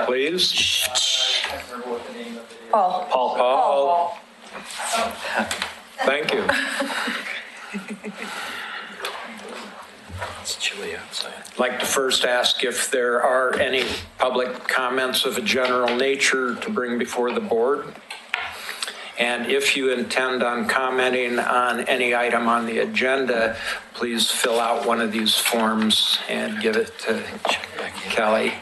Please. I can't remember what the name of it is. Paul. Thank you. It's chilly outside. I'd like to first ask if there are any public comments of a general nature to bring before the board. And if you intend on commenting on any item on the agenda, please fill out one of these forms and give it to Kelly.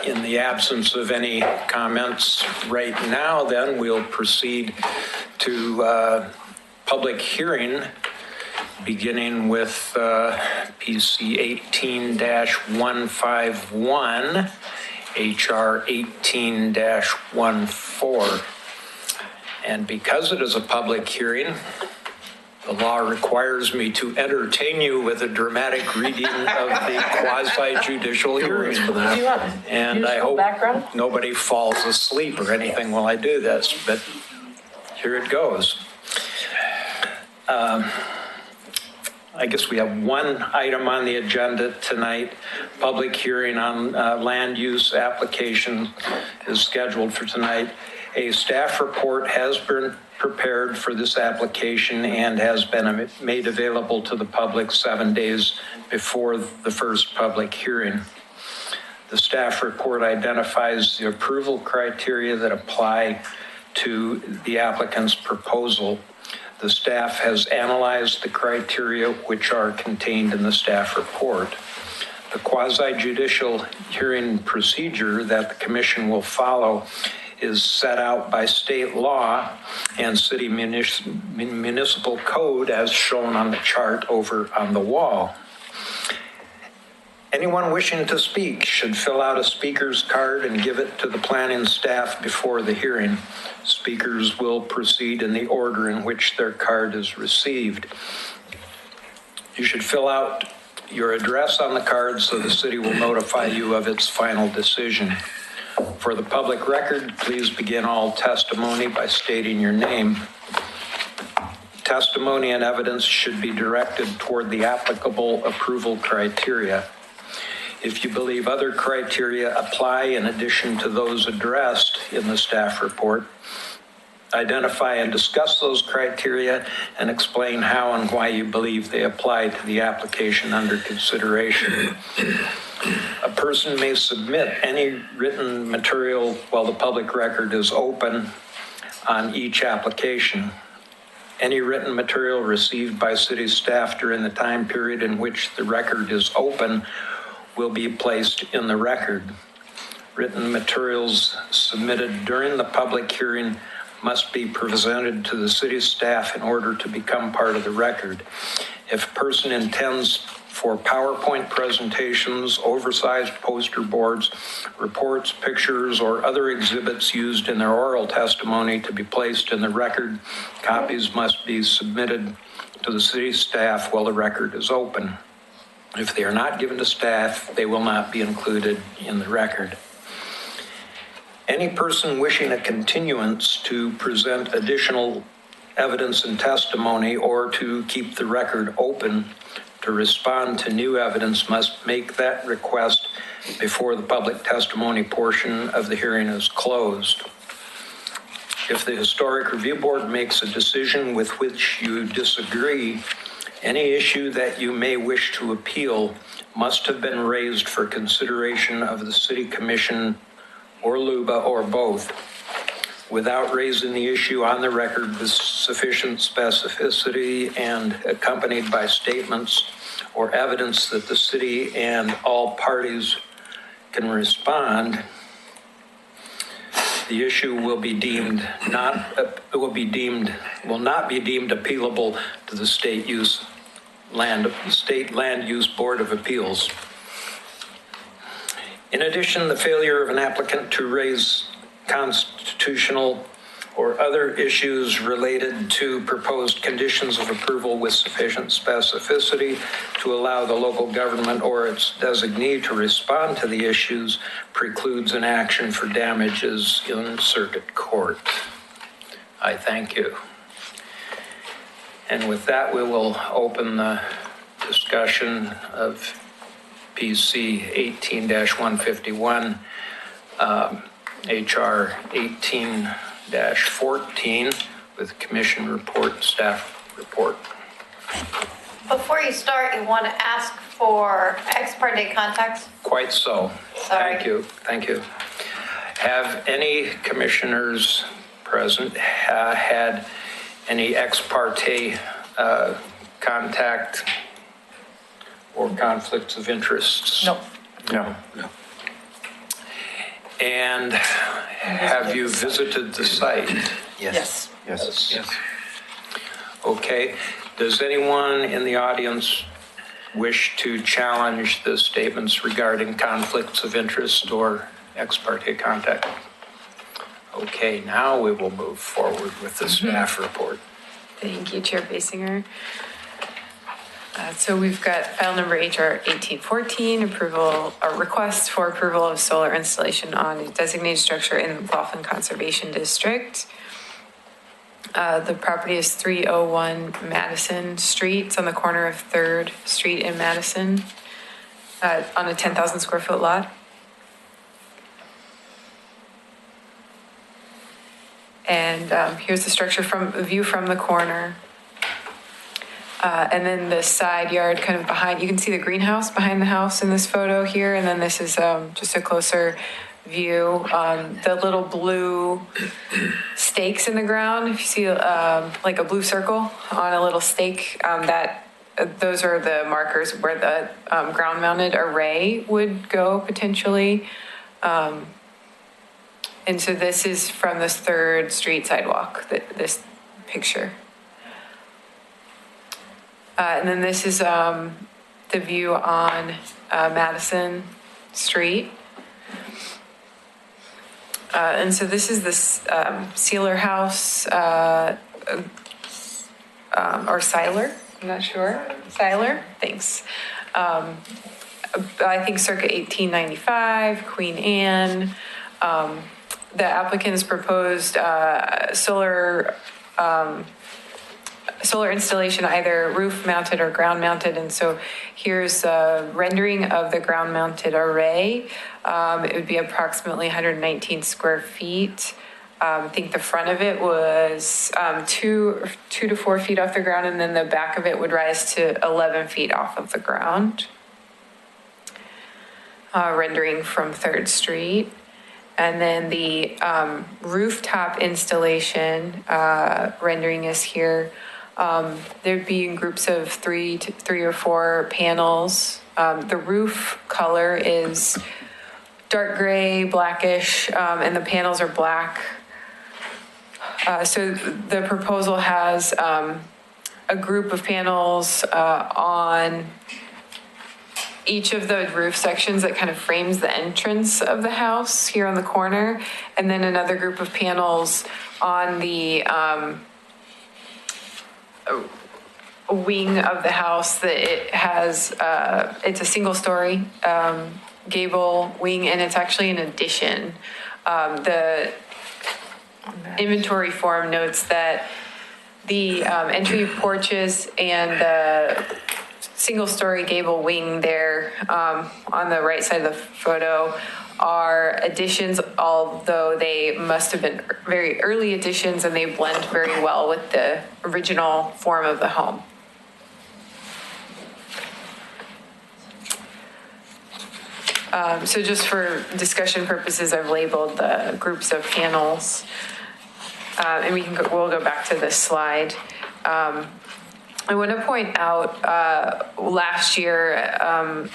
In the absence of any comments right now, then we'll proceed to public hearing, beginning with PC 18-151, HR 18-14. And because it is a public hearing, the law requires me to entertain you with a dramatic reading of the quasi-judicial hearing. And I hope nobody falls asleep or anything while I do this, but here it goes. I guess we have one item on the agenda tonight. Public hearing on land use application is scheduled for tonight. A staff report has been prepared for this application and has been made available to the public 7 days before the first public hearing. The staff report identifies the approval criteria that apply to the applicant's proposal. The staff has analyzed the criteria which are contained in the staff report. The quasi-judicial hearing procedure that the commission will follow is set out by state law and city municipal code as shown on the chart over on the wall. Anyone wishing to speak should fill out a speaker's card and give it to the planning staff before the hearing. Speakers will proceed in the order in which their card is received. You should fill out your address on the card so the city will notify you of its final decision. For the public record, please begin all testimony by stating your name. Testimony and evidence should be directed toward the applicable approval criteria. If you believe other criteria apply in addition to those addressed in the staff report, identify and discuss those criteria and explain how and why you believe they apply to the application under consideration. A person may submit any written material while the public record is open on each application. Any written material received by city staff during the time period in which the record is open will be placed in the record. Written materials submitted during the public hearing must be presented to the city staff in order to become part of the record. If a person intends for PowerPoint presentations, oversized poster boards, reports, pictures, or other exhibits used in their oral testimony to be placed in the record, copies must be submitted to the city staff while the record is open. If they are not given to staff, they will not be included in the record. Any person wishing a continuance to present additional evidence and testimony or to keep the record open to respond to new evidence must make that request before the public testimony portion of the hearing is closed. If the Historic Review Board makes a decision with which you disagree, any issue that you may wish to appeal must have been raised for consideration of the City Commission or LUBA or both, without raising the issue on the record with sufficient specificity and accompanied by statements or evidence that the city and all parties can respond. The issue will not be deemed appealable to the State Land Use Board of Appeals. In addition, the failure of an applicant to raise constitutional or other issues related to proposed conditions of approval with sufficient specificity to allow the local government or its designee to respond to the issues precludes an action for damages in circuit court. I thank you. And with that, we will open the discussion of PC 18-151, HR 18-14 with commission report, staff report. Before you start, you want to ask for ex parte contacts? Quite so. Sorry. Thank you. Have any commissioners present had any ex parte contact or conflicts of interest? No. No. And have you visited the site? Yes. Yes. Okay. Does anyone in the audience wish to challenge the statements regarding conflicts of interest or ex parte contact? Okay, now we will move forward with the staff report. Thank you, Chair Basinger. So we've got file number HR 1814, a request for approval of solar installation on a designated structure in the McLaughlin Conservation District. The property is 301 Madison Street. It's on the corner of 3rd Street in Madison, on a 10,000 square foot lot. And here's the structure from a view from the corner. And then the side yard kind of behind, you can see the greenhouse behind the house in this photo here. And then this is just a closer view. The little blue stakes in the ground, if you see like a blue circle on a little stake, those are the markers where the ground mounted array would go potentially. And so this is from this 3rd Street sidewalk, this picture. And then this is the view on Madison Street. And so this is this sealer house or siler, I'm not sure. Siler, thanks. I think circa 1895, Queen Anne. The applicants proposed solar installation, either roof mounted or ground mounted. And so here's a rendering of the ground mounted array. It would be approximately 119 square feet. I think the front of it was 2 to 4 feet off the ground, and then the back of it would rise to 11 feet off of the ground. Rendering from 3rd Street. And then the rooftop installation rendering is here. There'd be in groups of 3 or 4 panels. The roof color is dark gray, blackish, and the panels are black. So the proposal has a group of panels on each of the roof sections that kind of frames the entrance of the house here on the corner, and then another group of panels on the wing of the house that it has, it's a single story gable wing, and it's actually an addition. The inventory form notes that the entry porches and the single-story gable wing there on the right side of the photo are additions, although they must have been very early additions, and they blend very well with the original form of the home. So just for discussion purposes, I've labeled the groups of panels, and we'll go back to this slide. I want to point out last year a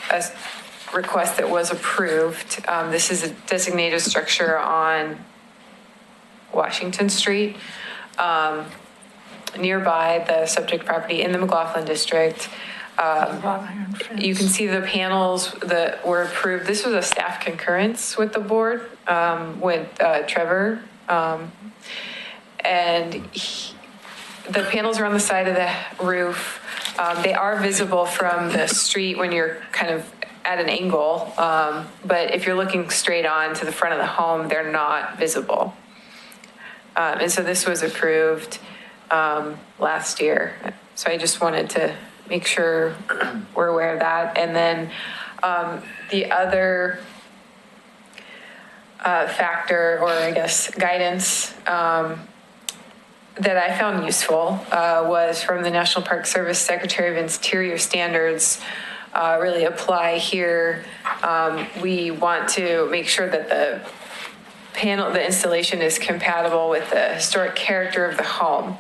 request that was approved. This is a designated structure on Washington Street, nearby the subject property in the McLaughlin District. You can see the panels that were approved. This was a staff concurrence with the board, with Trevor. The panels are on the side of the roof. They are visible from the street when you're kind of at an angle, but if you're looking straight on to the front of the home, they're not visible. And so this was approved last year. So I just wanted to make sure we're aware of that. And then the other factor, or I guess guidance, that I found useful was from the National Park Service Secretary of Interior standards really apply here. We want to make sure that the installation is compatible with the historic character of the home.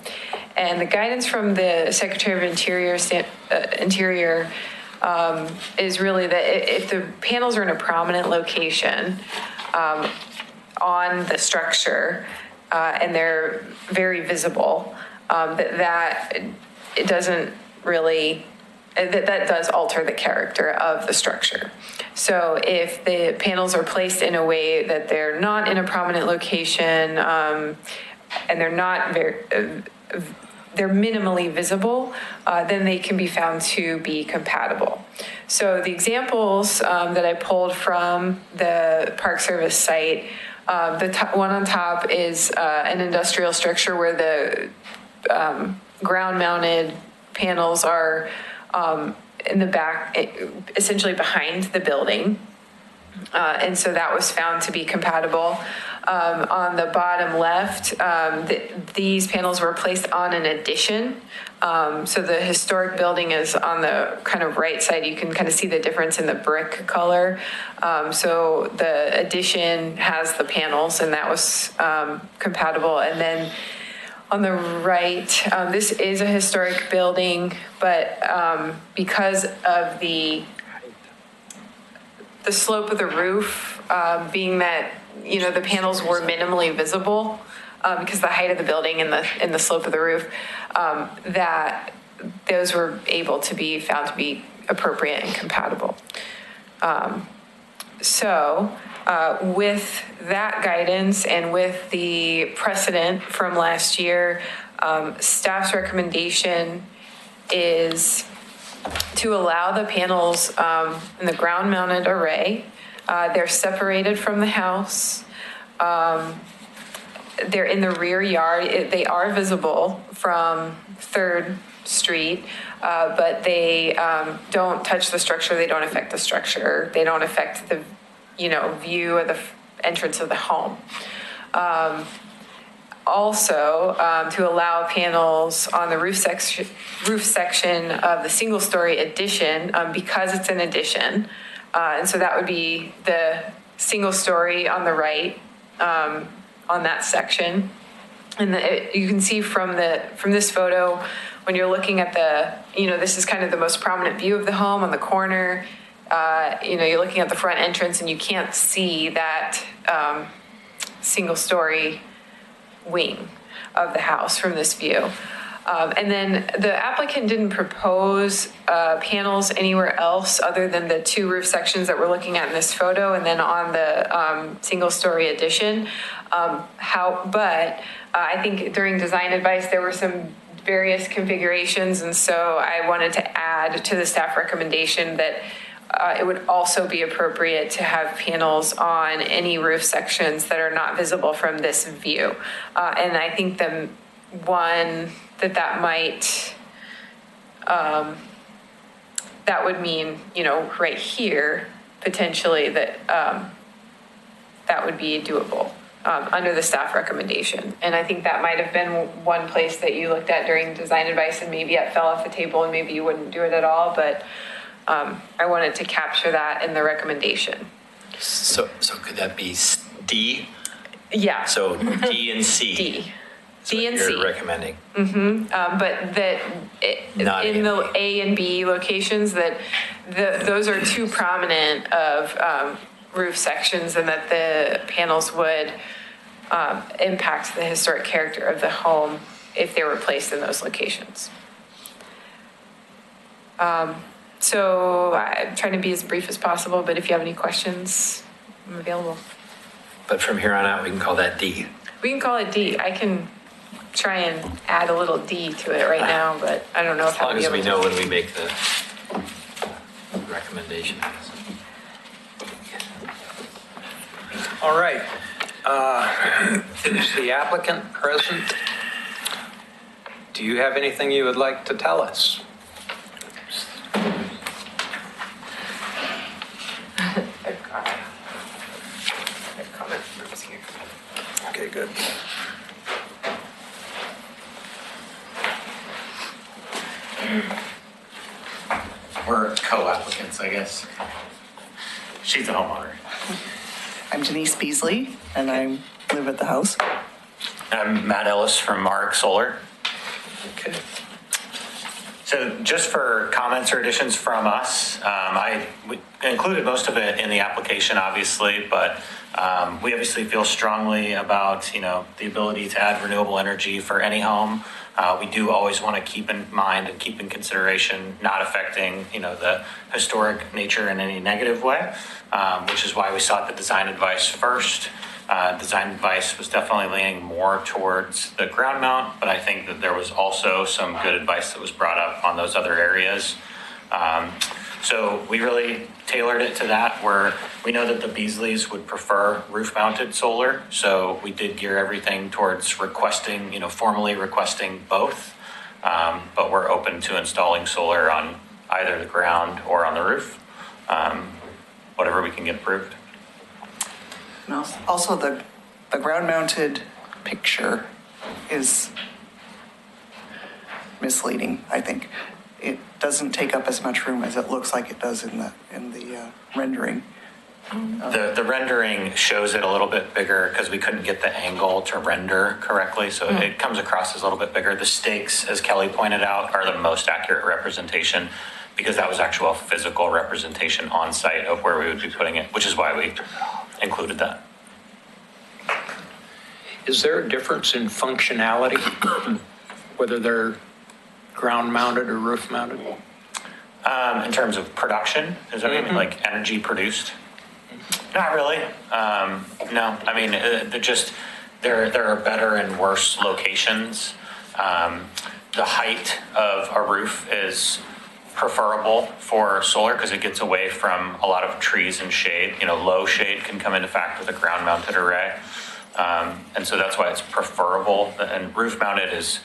And the guidance from the Secretary of Interior is really that if the panels are in a prominent location on the structure and they're very visible, that it doesn't really, that does alter the character of the structure. So if the panels are placed in a way that they're not in a prominent location and they're not they're minimally visible, then they can be found to be compatible. So the examples that I pulled from the Park Service site, the one on top is an industrial structure where the ground-mounted panels are in the back, essentially behind the building. And so that was found to be compatible. On the bottom left, these panels were placed on an addition. So the historic building is on the kind of right side. You can kind of see the difference in the brick color. So the addition has the panels, and that was compatible. And then on the right, this is a historic building, but because of the slope of the roof, being that, you know, the panels were minimally visible because the height of the building and the slope of the roof, that those were able to be found to be appropriate and compatible. So with that guidance and with the precedent from last year, staff's recommendation is to allow the panels in the ground-mounted array. They're separated from the house. They're in the rear yard. They are visible from 3rd Street, but they don't touch the structure. They don't affect the structure. They don't affect the, you know, view of the entrance of the home. Also, to allow panels on the roof section of the single-story addition, because it's an addition. And so that would be the single-story on the right, on that section. And you can see from this photo, when you're looking at this is kind of the most prominent view of the home on the corner. You're looking at the front entrance and you can't see that single-story wing of the house from this view. And then the applicant didn't propose panels anywhere else other than the 2 roof sections that we're looking at in this photo, and then on the single-story addition. But I think during design advice, there were some various configurations, and so I wanted to add to the staff recommendation that it would also be appropriate to have panels on any roof sections that are not visible from this view. And I think the one that might, that would mean, right here, potentially that that would be doable under the staff recommendation. And I think that might have been one place that you looked at during design advice and maybe it fell off the table and maybe you wouldn't do it at all, but I wanted to capture that in the recommendation. So could that be D? Yeah. So D and C. D. is D what and you're C. recommending. But that Not in the A and B locations, that those are too prominent of roof sections, and that the panels would impact the historic character of the home if they were placed in those locations. So I'm trying to be as brief as possible, but if you have any questions, I'm available. But from here on out, we can call that D. We can call it D. I can try and add a little D to it right now, but I don't know if As long I'll be as able we to. know when we make the recommendation. All right. Is the applicant present? Do you have anything you would like to tell us? good. We're co-applicants, I guess. She's the homeowner. I'm Denise Beasley, and I live at the house. I'm Matt Ellis from Arc Solar. Okay. So just for comments or additions from us, we included most of it in the application, obviously, but we obviously feel strongly about, the ability to add renewable energy for any home. We do always want to keep in mind and keep in consideration not affecting, the historic nature in any negative way, which is why we sought the design advice first. Design advice was definitely leaning more towards the ground mount, but I think that there was also some good advice that was brought up on those other areas. So we really tailored it to that, where we know that the Beasleys would prefer roof-mounted solar. So we did gear everything towards requesting, formally requesting both. But we're open to installing solar on either the ground or on the roof, whatever we can get approved. And also, the ground-mounted picture is misleading, I think. It doesn't take up as much room as it looks like it does in the rendering. The rendering shows it a little bit bigger because we couldn't get the angle to render correctly, so it comes across as a little bit bigger. The stakes, as Kelly pointed out, are the most accurate representation because that was actual physical representation on site of where we would be putting it, which is why we included that. Is there a difference in functionality, whether they're ground mounted or roof mounted? In terms of production, is that what you mean, like energy produced? Not really. No, I mean, there are better and worse locations. The height of a roof is preferable for solar because it gets away from a lot of trees and shade. Low shade can come into fact with a ground mounted array. And so that's why it's preferable. And roof mounted is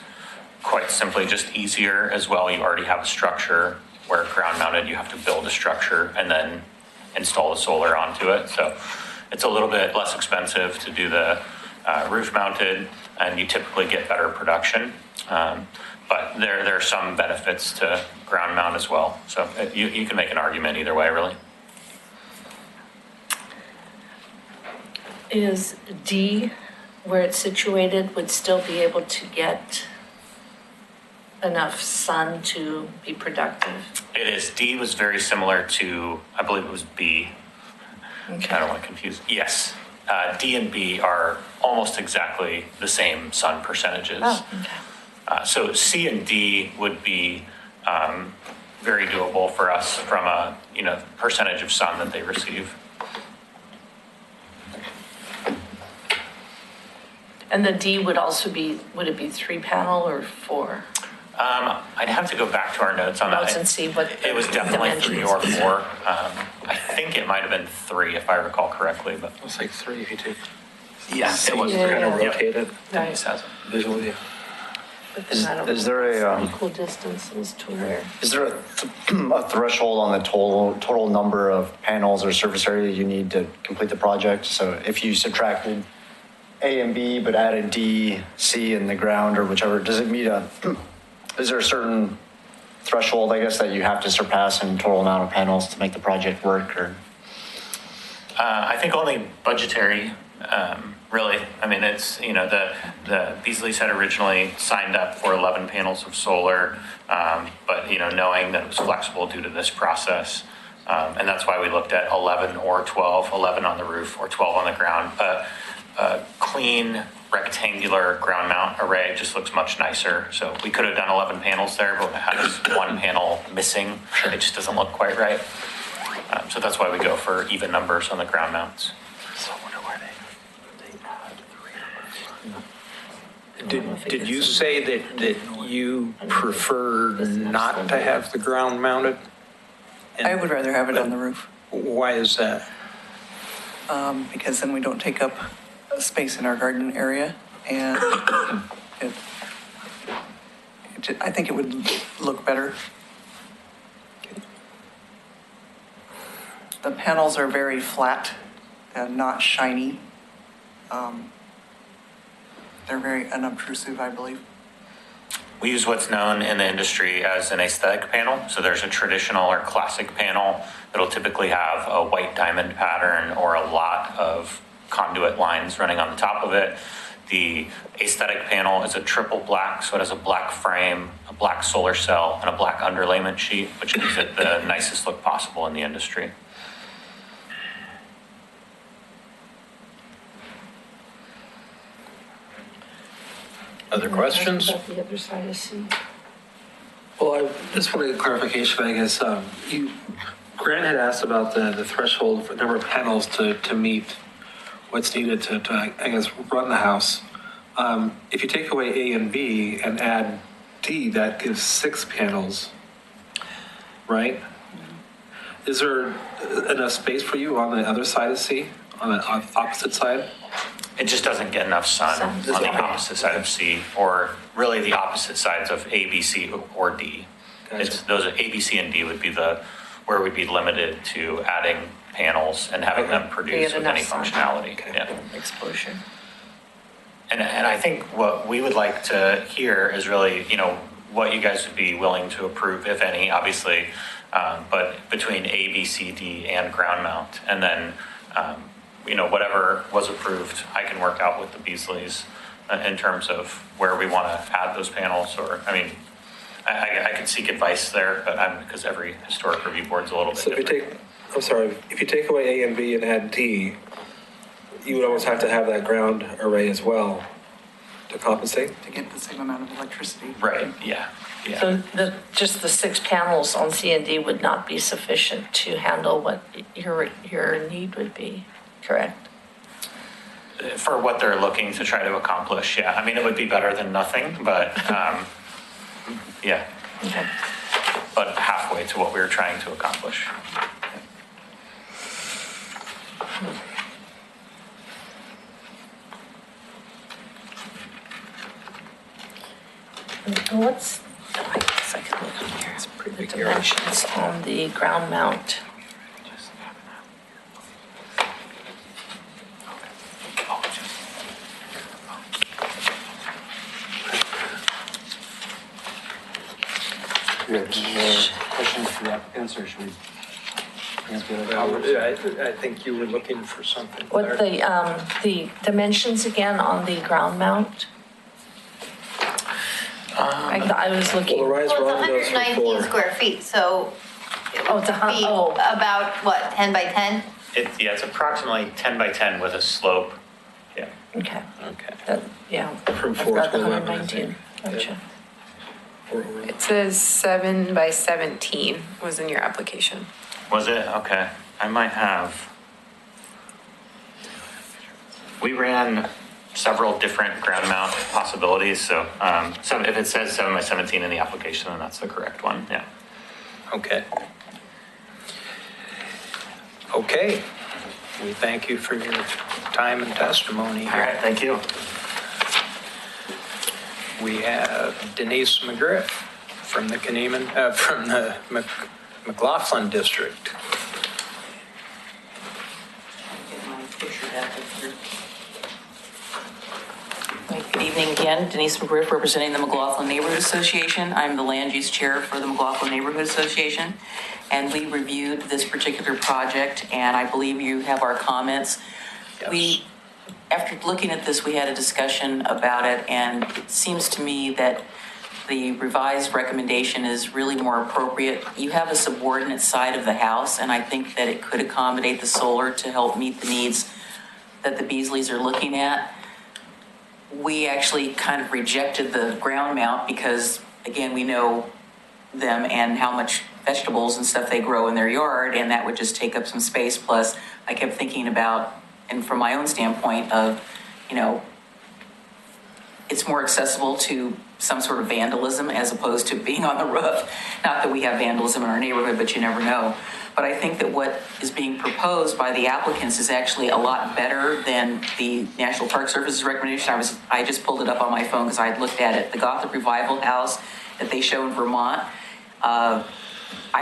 quite simply just easier as well. You already have a structure, where ground mounted, you have to build a structure and then install the solar onto it. So it's a little bit less expensive to do the roof mounted, and you typically get better production. But there are some benefits to ground mount as well. So you can make an argument either way, really. Is D, where it's situated, would still be able to get enough sun to be productive? It is. D was very similar to, I believe it was B. Okay. I don't want to confuse. Yes. D and B are almost exactly the same sun percentages. Oh, okay. So C and D would be very doable for us from a percentage of sun that they receive. And the D would also be, would it be 3 panel or 4? I'd have to go back to our notes on that. Notes and see what It was definitely 3 or dimensions. 4. I think it might have been 3 if I recall correctly, but It's like 3 if you take. yes, it was Yeah, 3. yeah. Rotate it. Nice. Visually. But then I don't Is there know a, equal distances to where? is there a threshold on the total number of panels or surface area you need to complete the project? So if you subtracted A and B but added D, C in the ground or whichever, does it meet is there a certain threshold, I guess, that you have to surpass in total amount of panels to make the project work, or? I think only budgetary, really. I mean, it's, the Beasleys had originally signed up for 11 panels of solar, but, knowing that it was flexible due to this process. And that's why we looked at 11 or 12, 11 on the roof or 12 on the ground. A clean rectangular ground mount array just looks much nicer. So we could have done 11 panels there, but when it has one panel missing, it just doesn't look quite right. So that's why we go for even numbers on the ground mounts. Did you say that you prefer not to have the ground mounted? And I would rather have it on the roof, Why is that? because then we don't take up space in our garden area, and I think it would look better. The panels are very flat and not shiny. They're very unobtrusive, I believe. We use what's known in the industry as an aesthetic panel. So there's a traditional or classic panel that'll typically have a white diamond pattern or a lot of conduit lines running on the top of it. The aesthetic panel is a triple black, so it has a black frame, a black solar cell, and a black underlayment sheet, which gives it the nicest look possible in the industry. Other questions? About the other side of C. Well, I just wanted a clarification, I guess. Grant had asked about the threshold for number of panels to meet what's needed to, I guess, run the house. If you take away A and B and add D, that gives 6 panels, right? Is there enough space for you on the other side of C, on the opposite side? It just doesn't get enough sun on the opposite side of C, or really the opposite sides of A, B, C, or D. Gotcha. Those are A, B, C, and D would be where we'd be limited to adding panels and having them produce Get with any enough sun. functionality. Okay. Yeah. Exposure. And I think what we would like to hear is really, what you guys would be willing to approve, if any, obviously, but between A, B, C, D, and ground mount. And then, whatever was approved, I can work out with the Beasleys in terms of where we want to add those panels, or, I could seek advice there, but because every historic review board's a little bit So different. if you take away A and B and add D, you would almost have to have that ground array as well to compensate? To get the same amount of electricity. Right, yeah. So just the 6 panels on C and D would not be sufficient to handle what your need would be, correct? For what they're looking to try to accomplish, yeah. It would be better than nothing, but, yeah. Okay. But halfway to what we were trying to accomplish. I guess I can look on here. The dimensions on the ground mount. Do you have any more questions for the applicants, or should we bring up the other comments? I think you were looking for something. What the dimensions again on the ground mount? I was looking. Well, the rise Well, run it's goes for 119 4. square feet, so it Oh, would it's be oh. about, what, 10 by 10? It's approximately 10 by 10 with a slope. Yeah. Okay. Okay. Yeah. From I've 4 got to the 11, I 119. think. Gotcha. It says 7 by 17 was in your application. Was it? Okay. I might have. We ran several different ground mount possibilities. So if it says 7 by 17 in the application, then that's the correct one. Yeah. Okay. Okay. We thank you for your time and testimony. All right. Thank you. We have Denise McGriff from the McLaughlin District. Good evening again. Denise McGriff, representing the McLaughlin Neighborhood Association. I'm the land use chair for the McLaughlin Neighborhood Association. And we reviewed this particular project, and I believe you have our comments. Yes. After looking at this, we had a discussion about it, and it seems to me that the revised recommendation is really more appropriate. You have a subordinate side of the house, and I think that it could accommodate the solar to help meet the needs that the Beasleys are looking at. We actually kind of rejected the ground mount because, again, we know them and how much vegetables and stuff they grow in their yard, and that would just take up some space. Plus, I kept thinking about, and from my own standpoint of, it's more accessible to some sort of vandalism as opposed to being on the roof. Not that we have vandalism in our neighborhood, but you never know. But I think that what is being proposed by the applicants is actually a lot better than the National Park Service's recommendation. I just pulled it up on my phone because I had looked at it. The Gothic Revival House that they show in Vermont, I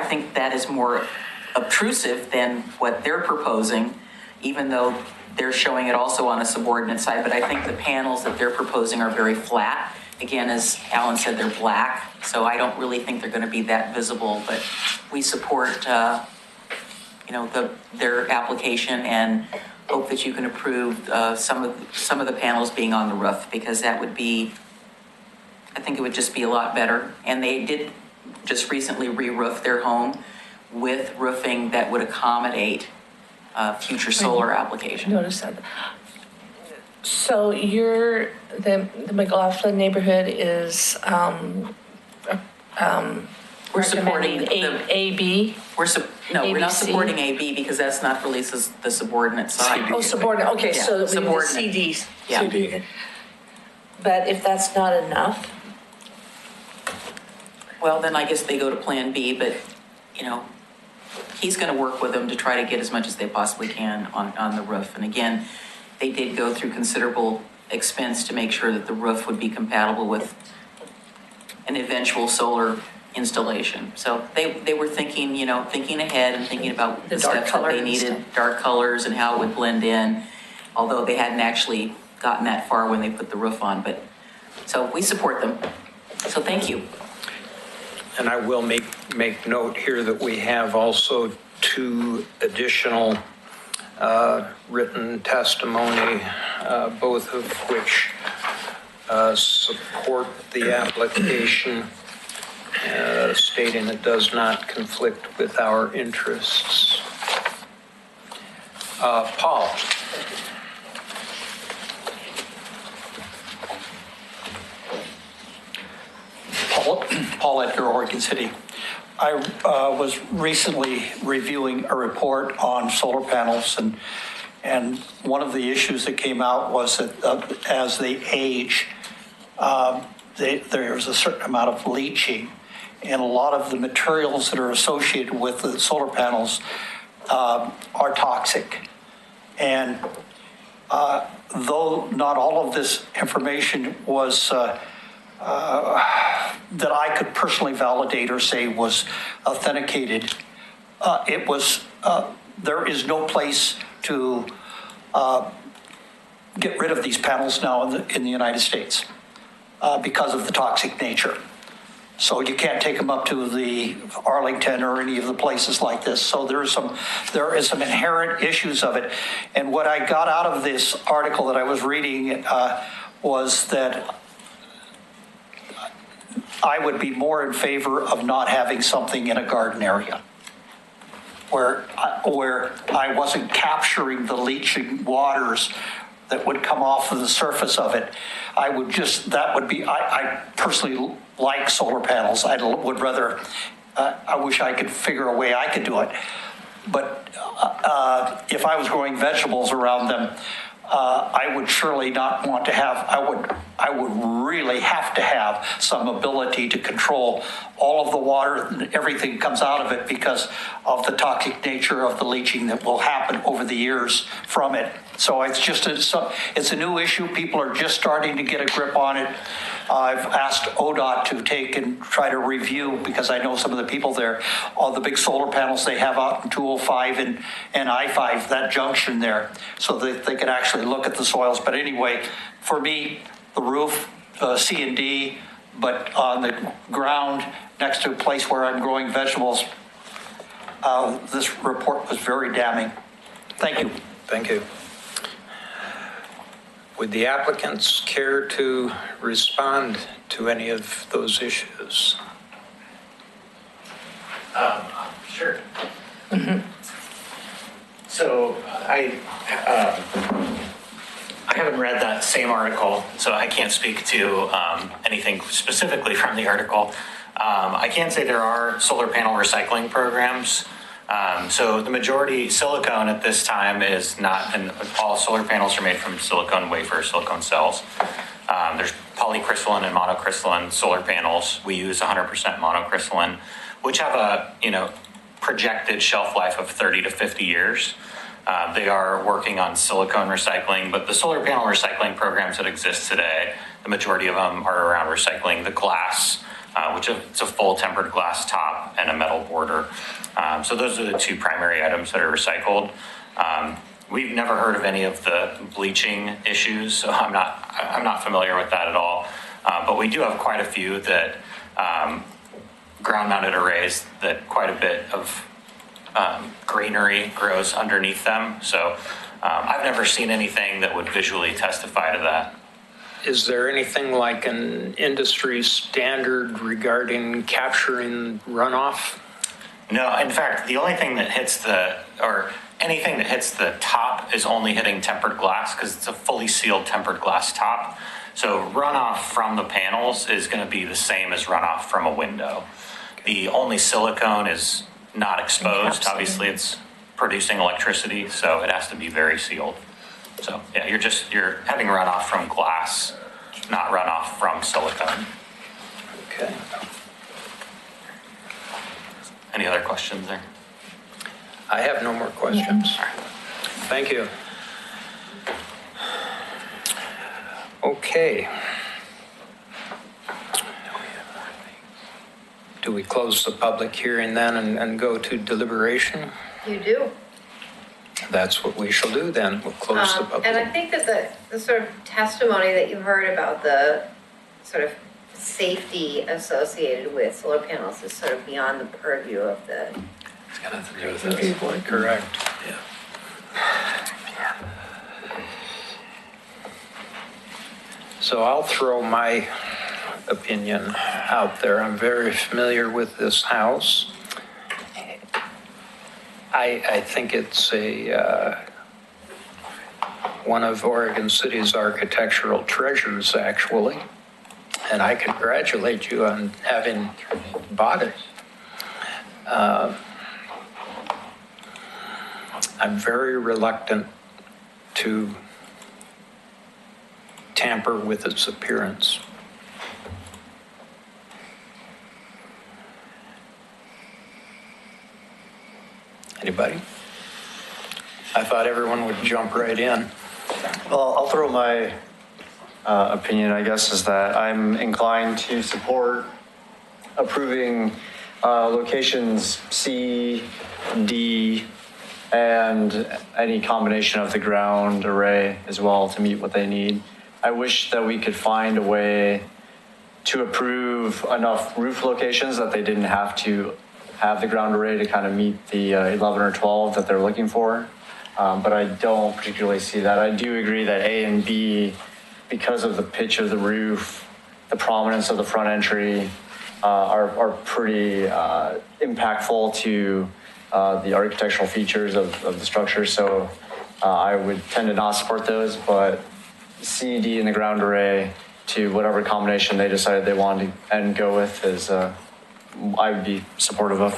think that is more obtrusive than what they're proposing, even though they're showing it also on a subordinate side, but I think the panels that they're proposing are very flat. Again, as Alan said, they're black, so I don't really think they're going to be that visible, but we support, their application and hope that you can approve some of the panels being on the roof, because that would be, I think it would just be a lot better. And they did just recently re-roof their home with roofing that would accommodate future solar application. Notice that. So the McLaughlin neighborhood is We're supporting recommending AB? No, we're not ABC? supporting AB because that's not really the subordinate side. Oh, subordinate, okay, Yeah, so we need the subordinate. CDs. Yeah. CD. But if that's not enough, Well, then I guess they go to Plan B, but, he's going to work with them to try to get as much as they possibly can on the roof. And again, they did go through considerable expense to make sure that the roof would be compatible with an eventual solar installation. So they were thinking, thinking ahead and thinking about The the dark steps that color they and needed, stuff. dark colors and how it would blend in, although they hadn't actually gotten that far when they put the roof on. But, so we support them. So thank you. And I will make note here that we have also 2 additional written testimony, both of which support the application, stating it does not conflict with our interests. Paul. Paul Edgar, Oregon City. I was recently reviewing a report on solar panels, and one of the issues that came out was that as they age, there's a certain amount of leaching, and a lot of the materials that are associated with the solar panels are toxic. And though not all of this information was that I could personally validate or say was authenticated, there is no place to get rid of these panels now in the United States because of the toxic nature. So you can't take them up to the Arlington or any of the places like this. So there is some inherent issues of it. And what I got out of this article that I was reading was that I would be more in favor of not having something in a garden area where I wasn't capturing the leaching waters that would come off of the surface of it. I personally like solar panels. I would rather, I wish I could figure a way I could do it. But if I was growing vegetables around them, I would surely not want to have, I would really have to have some ability to control all of the water and everything comes out of it because of the toxic nature of the leaching that will happen over the years from it. So it's a new issue. People are just starting to get a grip on it. I've asked ODOT to take and try to review, because I know some of the people there, all the big solar panels they have out in 205 and I-5, that junction there, so that they can actually look at the soils. But anyway, for me, the roof, C and D, but on the ground next to a place where I'm growing vegetables, this report was very damning. Thank you. Thank you. Would the applicants care to respond to any of those issues? Sure. So I haven't read that same article, so I can't speak to anything specifically from the article. I can say there are solar panel recycling programs. So the majority silicone at this time is not, and all solar panels are made from silicone wafer, silicone cells. There's polycrystalline and monocrystalline solar panels. We use 100% monocrystalline, which have a projected shelf life of 30 to 50 years. They are working on silicone recycling, but the solar panel recycling programs that exist today, the majority of them are around recycling the glass, which is a full tempered glass top and a metal border. So those are the 2 primary items that are recycled. we've never heard of any of the bleaching issues, so I'm not familiar with that at all. But we do have quite a few that ground-mounted arrays that quite a bit of greenery grows underneath them. So I've never seen anything that would visually testify to that. Is there anything like an industry standard regarding capturing runoff? No, in fact, the only thing that hits anything that hits the top is only hitting tempered glass because it's a fully sealed tempered glass top. So runoff from the panels is going to be the same as runoff from a window. The only silicone is not exposed. Obviously, it's producing electricity, so it has to be very sealed. So yeah, you're having runoff from glass, not runoff from silicone. Okay. Any other questions there? I have no more questions. Thank you. Okay. Do we close the public hearing then and go to deliberation? You do. That's what we shall do then. We'll close the public. And I think that the sort of testimony that you heard about the sort of safety associated with solar panels is sort of beyond the purview of the It's got nothing to do with this. Board. Correct. Yeah. So I'll throw my opinion out there. I'm very familiar with this house. I think it's one of Oregon City's architectural treasures, actually. And I congratulate you on having bought it. I'm very reluctant to tamper with its appearance. Anybody? I thought everyone would jump right in. Well, I'll throw my opinion, I guess, is that I'm inclined to support approving locations C, D, and any combination of the ground array as well to meet what they need. I wish that we could find a way to approve enough roof locations that they didn't have to have the ground array to kind of meet the 11 or 12 that they're looking for. But I don't particularly see that. I do agree that A and B, because of the pitch of the roof, the prominence of the front entry, are pretty impactful to the architectural features of the structure. So I would tend to not support those, but C, D, and the ground array to whatever combination they decided they wanted to and go with is I would be supportive of.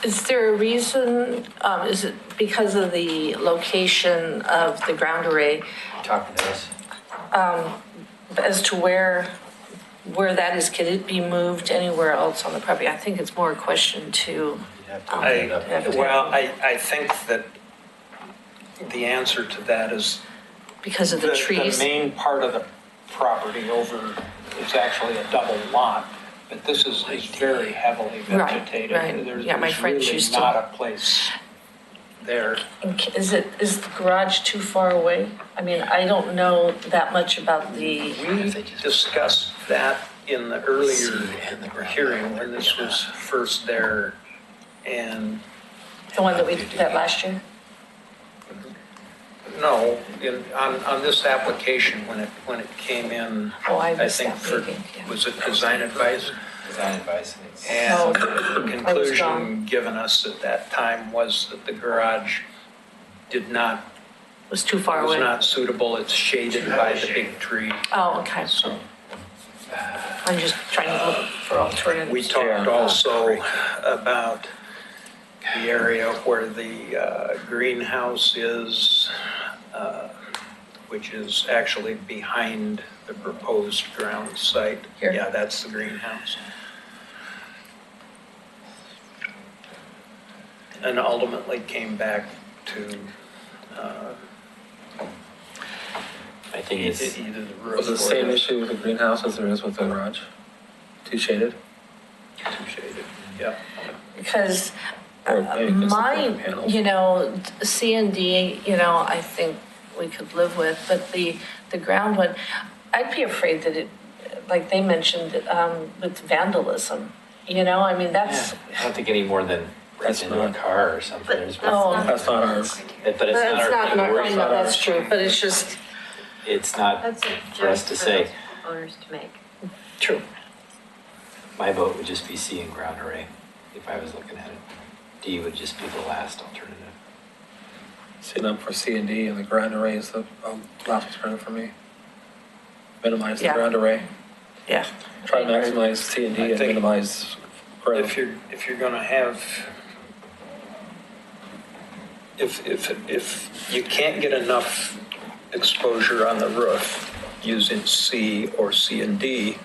Is there a reason, is it because of the location of the ground array Talking to us. as to where that is? Could it be moved anywhere else on the property? I think it's more a question to. I think that the answer to that is Because of the trees? The main part of the property over is actually a double lot, but this is very heavily vegetated. right. Yeah, my friends There's used really to- not a place there. Is the garage too far away? I mean, I don't know that much about the, We discussed that in the earlier hearing when this was first there, and the one that we did that last year? no, on this application, when it came in, Oh, I I missed think that for, meeting, yeah. was it design advice? Design advice. And Oh, the I was conclusion gone. given us at that time was that the garage Was too far was away? not suitable. It's shaded by the big tree. Oh, okay. So I'm just trying to look for alternatives. we talked also about the area where the greenhouse is, which is actually behind the proposed ground site. Here? Yeah, that's the greenhouse. And ultimately came back to I think it's, either the roof Was it the or same issue with the greenhouse as there is with the garage? Too shaded? Too shaded. Yeah. Because Or maybe just the Mine, panels. you know, C and D, you know, I think we could live with, but the ground one, I'd be afraid that it, like they mentioned, with vandalism, you know, I mean, that's, I don't think any more than That's into a not- car or something. But There's- that's Oh. not. That's not ours. But it's not that's our not, I know, category. that's true, but it's just, It's not That's a for us judge to for say. those owners to make. true. My vote would just be C and ground array if I was looking at it. D would just be the last alternative. Setting up for C and D and the ground array is the last alternative for me. Minimize the Yeah. ground array. Yeah. Try to maximize C and D I and think minimize ground. If you're gonna have, if you can't get enough exposure on the roof using C or C and D,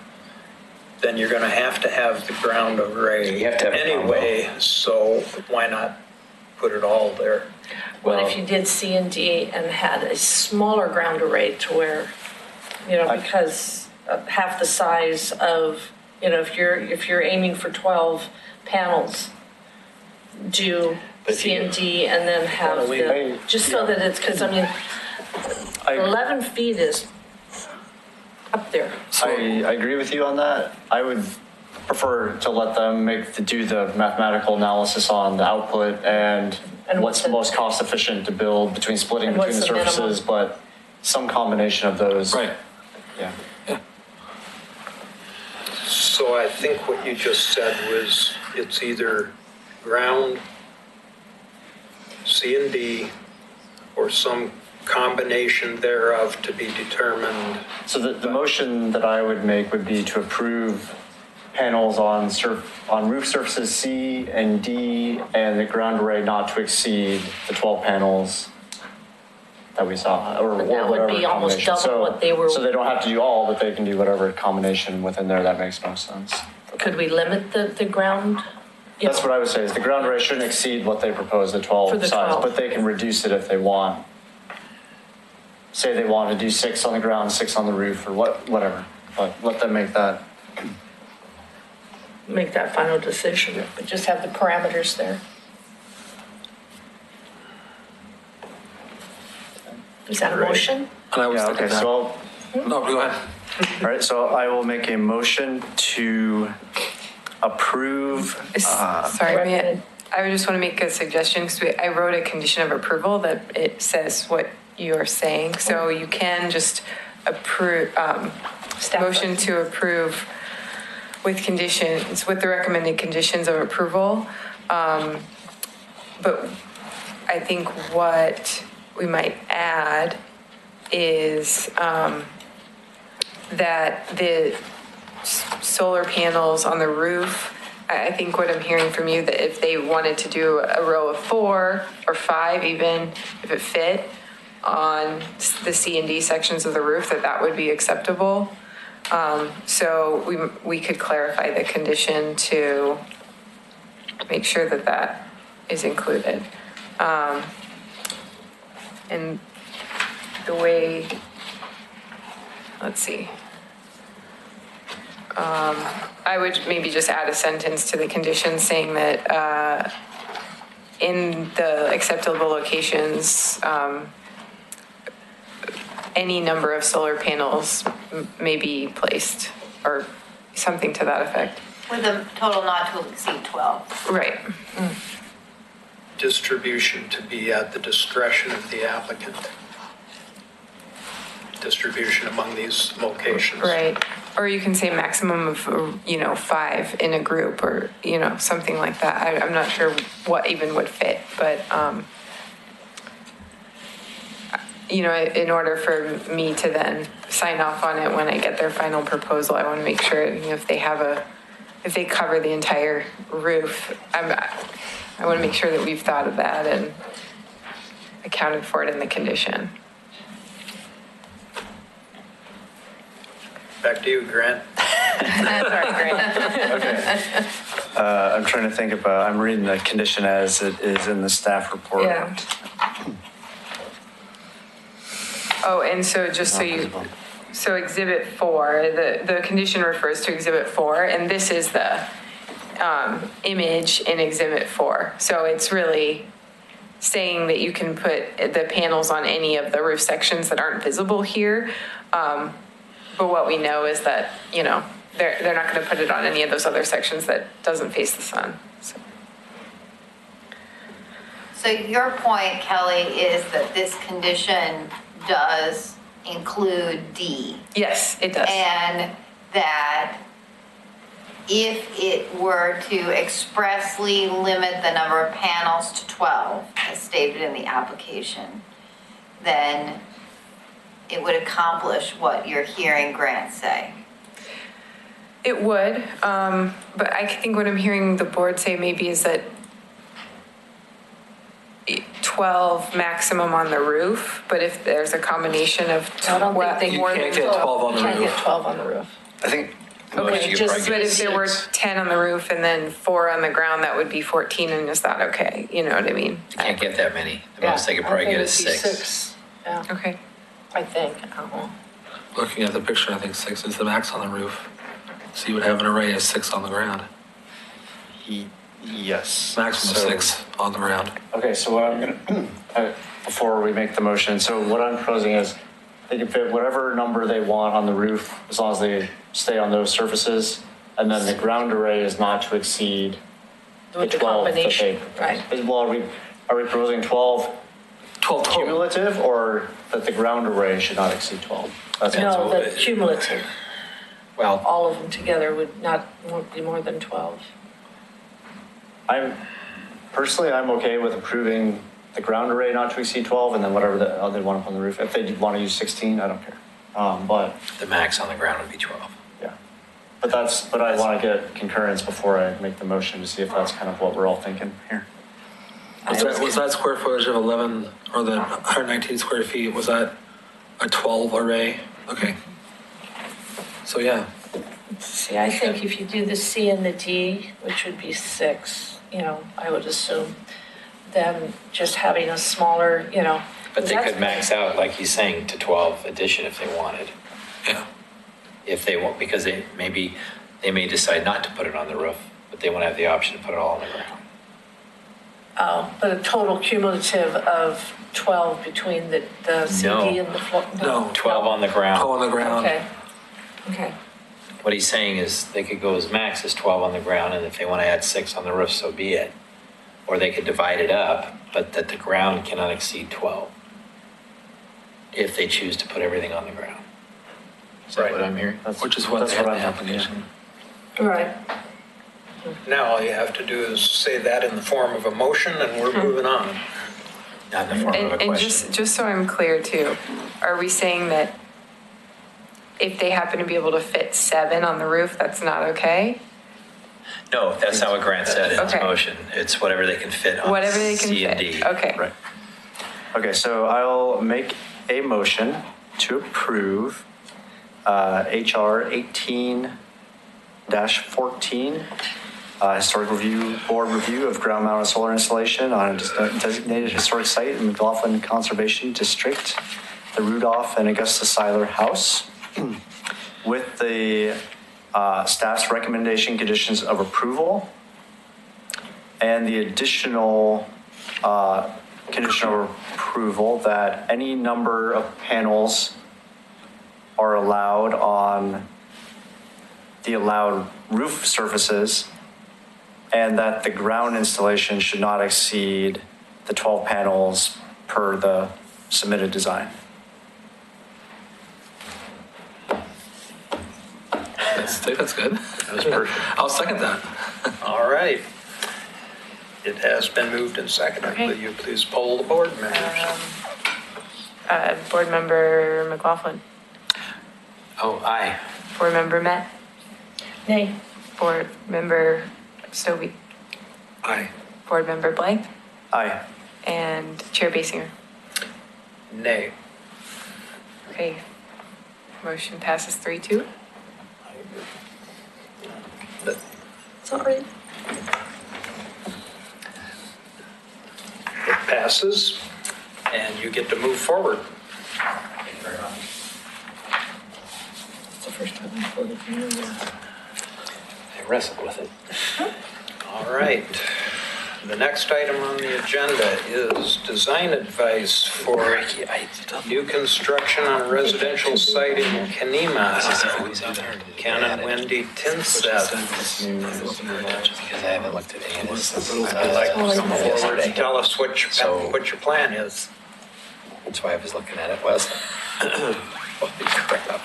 then you're gonna have to have the ground array You have to have a combo. anyway, so why not put it all there? What if you did C and D and had a smaller ground array to where, you know, because of half the size of, you know, if you're aiming for 12 panels, do But C you- and D and then have Well, the, just so that it's, because I mean, 11 feet is up there. I agree with you on that. I would prefer to let them do the mathematical analysis on the output and And what's the most cost efficient to build between splitting And between the what's the minimum? surfaces, but some combination of those. Right. Yeah. So I think what you just said was it's either ground, C and D, or some combination thereof to be determined. So the motion that I would make would be to approve panels on roof surfaces C and D and the ground array not to exceed the 12 panels that we saw, or But that would whatever be almost combination. double what they were- So they don't have to do all, but they can do whatever combination within there. That makes most sense. Could we limit the ground? you That's know? what I would say, is the ground array shouldn't exceed what they propose, the For 12 the size, 12. but they can reduce it if they want. Say they want to do 6 on the ground, 6 on the roof, or whatever, but let them make that. Make that final decision, but just have the parameters there. Is that a motion? And I was Yeah, thinking okay, that. so No, go ahead. all right, so I will make a motion to approve. Sorry, I just want to make a suggestion because I wrote a condition of approval that it says what you're saying. So you can just approve, motion to approve with conditions, with the recommended conditions of approval. But I think what we might add is that the solar panels on the roof, I think what I'm hearing from you, that if they wanted to do a row of 4 or 5, even if it fit on the C and D sections of the roof, that would be acceptable. So we could clarify the condition to make sure that is included. And the way, let's see. I would maybe just add a sentence to the condition saying that in the acceptable locations, any number of solar panels may be placed, or something to that effect. With a total not to exceed 12. Right. Distribution to be at the discretion of the applicant. Distribution among these locations. Right. Or you can say maximum of, 5 in a group, or, something like that. I'm not sure what even would fit, but, in order for me to then sign off on it when I get their final proposal, I want to make sure, if they cover the entire roof, I want to make sure that we've thought of that and accounted for it in the condition. Back to you, Grant. Sorry, Grant. I'm trying to think about, I'm reading the condition as it is in the staff report. Yeah. Oh, and so just so Not you, visible. so Exhibit 4, the condition refers to Exhibit 4, and this is the image in Exhibit 4. So it's really saying that you can put the panels on any of the roof sections that aren't visible here. But what we know is that, you know, they're not going to put it on any of those other sections that doesn't face the sun. So your point, Kelly, is that this condition does include D. Yes, it does. And that if it were to expressly limit the number of panels to 12, as stated in the application, then it would accomplish what you're hearing Grant say. It would, but I think what I'm hearing the board say maybe is that 12 maximum on the roof, but if there's a combination of I don't think they more can't than get 12 on the Can't roof. get 12 on the roof. I think Okay, just, but if there were 10 on the roof and then 4 on the ground, that would be 14, and is that okay? You know what I mean? You can't get that many. The most they could probably get is I think it'd be 6. Yeah, Okay. I think. I don't know. Looking at the picture, I think 6 is the max on the roof. So you would have an array of 6 on the ground. yes. Maximum So- 6 on the ground. Okay, so what I'm gonna, before we make the motion, so what I'm proposing is they can fit whatever number they want on the roof, as long as they stay on those surfaces. And then the ground array is not to exceed the With the 12 that they combination, propose. right. Well, are we proposing 12 12 total. cumulative, or that the ground array should not exceed 12? That's No, the cumulative, Well, all of them together won't be more than 12. Personally, I'm okay with approving the ground array not to exceed 12, and then whatever they want up on the roof. If they want to use 16, I don't care. But the max on the ground would be 12. yeah, but I want to get concurrence before I make the motion to see if that's kind of what we're all thinking here. Was that square footage of 11, or the 119 square feet, was that a 12 array? Okay. So yeah, See, I think if you do the C and the D, which would be 6, you know, I would assume, then just having a smaller, you know. But they that's- could max out, like he's saying, to 12 addition if they wanted. yeah. If they want, because they may decide not to put it on the roof, but they want to have the option to put it all on the ground. Oh, but a total cumulative of 12 between the CD No. and the floor? No. 12 on the ground. 12 on the ground. Okay. What he's saying is they could go as max as 12 on the ground, and if they want to add 6 on the roof, so be it. Or they could divide it up, but that the ground cannot exceed 12 if they choose to put everything on the ground. Is that what I'm hearing? Which is what That's they have in I'm the thinking, yeah. application. Right. Now all you have to do is say that in the form of a motion and we're moving on. Not in the form of a And question. just so I'm clear too, are we saying that if they happen to be able to fit 7 on the roof, that's not okay? No, that's not what Grant said in his Okay. motion. It's whatever they can fit on Whatever they can C and fit. D. Okay. Right. Okay, so I'll make a motion to approve HR 18-14, historic board review of ground mounted solar installation on a designated historic site in McLaughlin Conservation District, the Rudolph and Augusta Seiler House, with the staff's recommendation conditions of approval and the additional condition of approval that any number of panels are allowed on the allowed roof surfaces, and that the ground installation should not exceed the 12 panels per the submitted design. I think that's good. That was perfect. I'll second that. All right. It has been moved and seconded. Okay. Will you please poll the board members? Board Member McLaughlin, Oh, aye. Board Member Met, Nay. Board Member Stobie, Aye. Board Member Blank, Aye. and Chair Basinger. Nay. Okay. Motion passes 3-2. Sorry. It passes, and you get to move forward. It's the first time I've voted for you. I wrestled with it. All right. The next item on the agenda is design advice for new construction on a residential site in Kenema. Ken and Wendy Tinseth. Because I haven't looked at any of this since. Would you like to come forward and tell us what your plan is? That's why I was looking at it, was. Holy crap.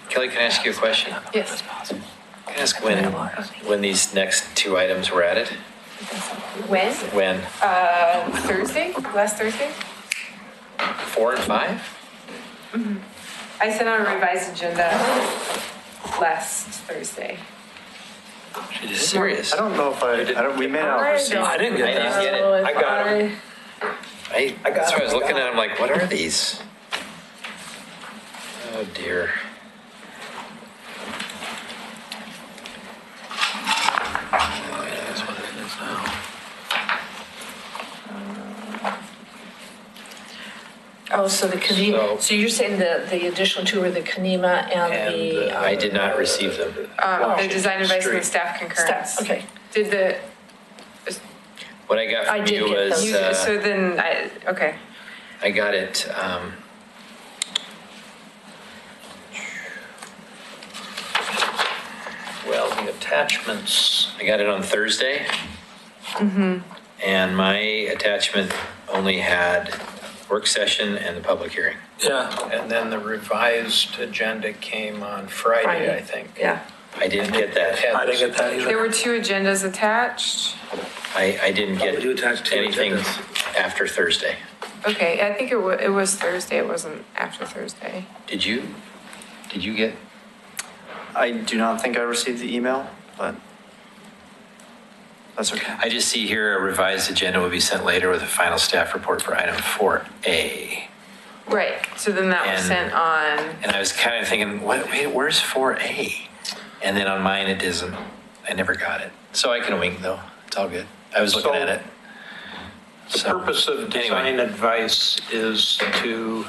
Kelly, can I ask you a question? Yes. Can I ask when these next two items were added? When? When? Thursday? Last Thursday? 4 and 5? I sent out a revised agenda last Thursday. Serious? I don't know if we may not have received. I didn't get that. get it. I got it. That's why I was looking at them like, what are these? Oh dear. That's what it is now. Oh, so the Kenema, so you're saying the additional two are the Kenema and the. I did not receive them. The design advice and the staff concurrence. Staff, okay. Did the, What I got I from did you get was, those. so then, okay. I got it, Well, the attachments, I got it on Thursday. And my attachment only had work session and the public hearing. Yeah. and then the revised agenda came on Friday, I think. Yeah. I didn't get that. I didn't get that either. There were two agendas attached. I didn't get You attached two anything agendas. after Thursday. Okay, I think it was Thursday, it wasn't after Thursday. Did you get? I do not think I received the email, but that's okay. I just see here a revised agenda will be sent later with a final staff report for item 4A. Right, so then that was And- sent on, And I was kind of thinking, wait, where's 4A? And then on mine, it isn't. I never got it. So I can wing though. It's all good. I was looking So- at it. The So, purpose of design anyway. advice is to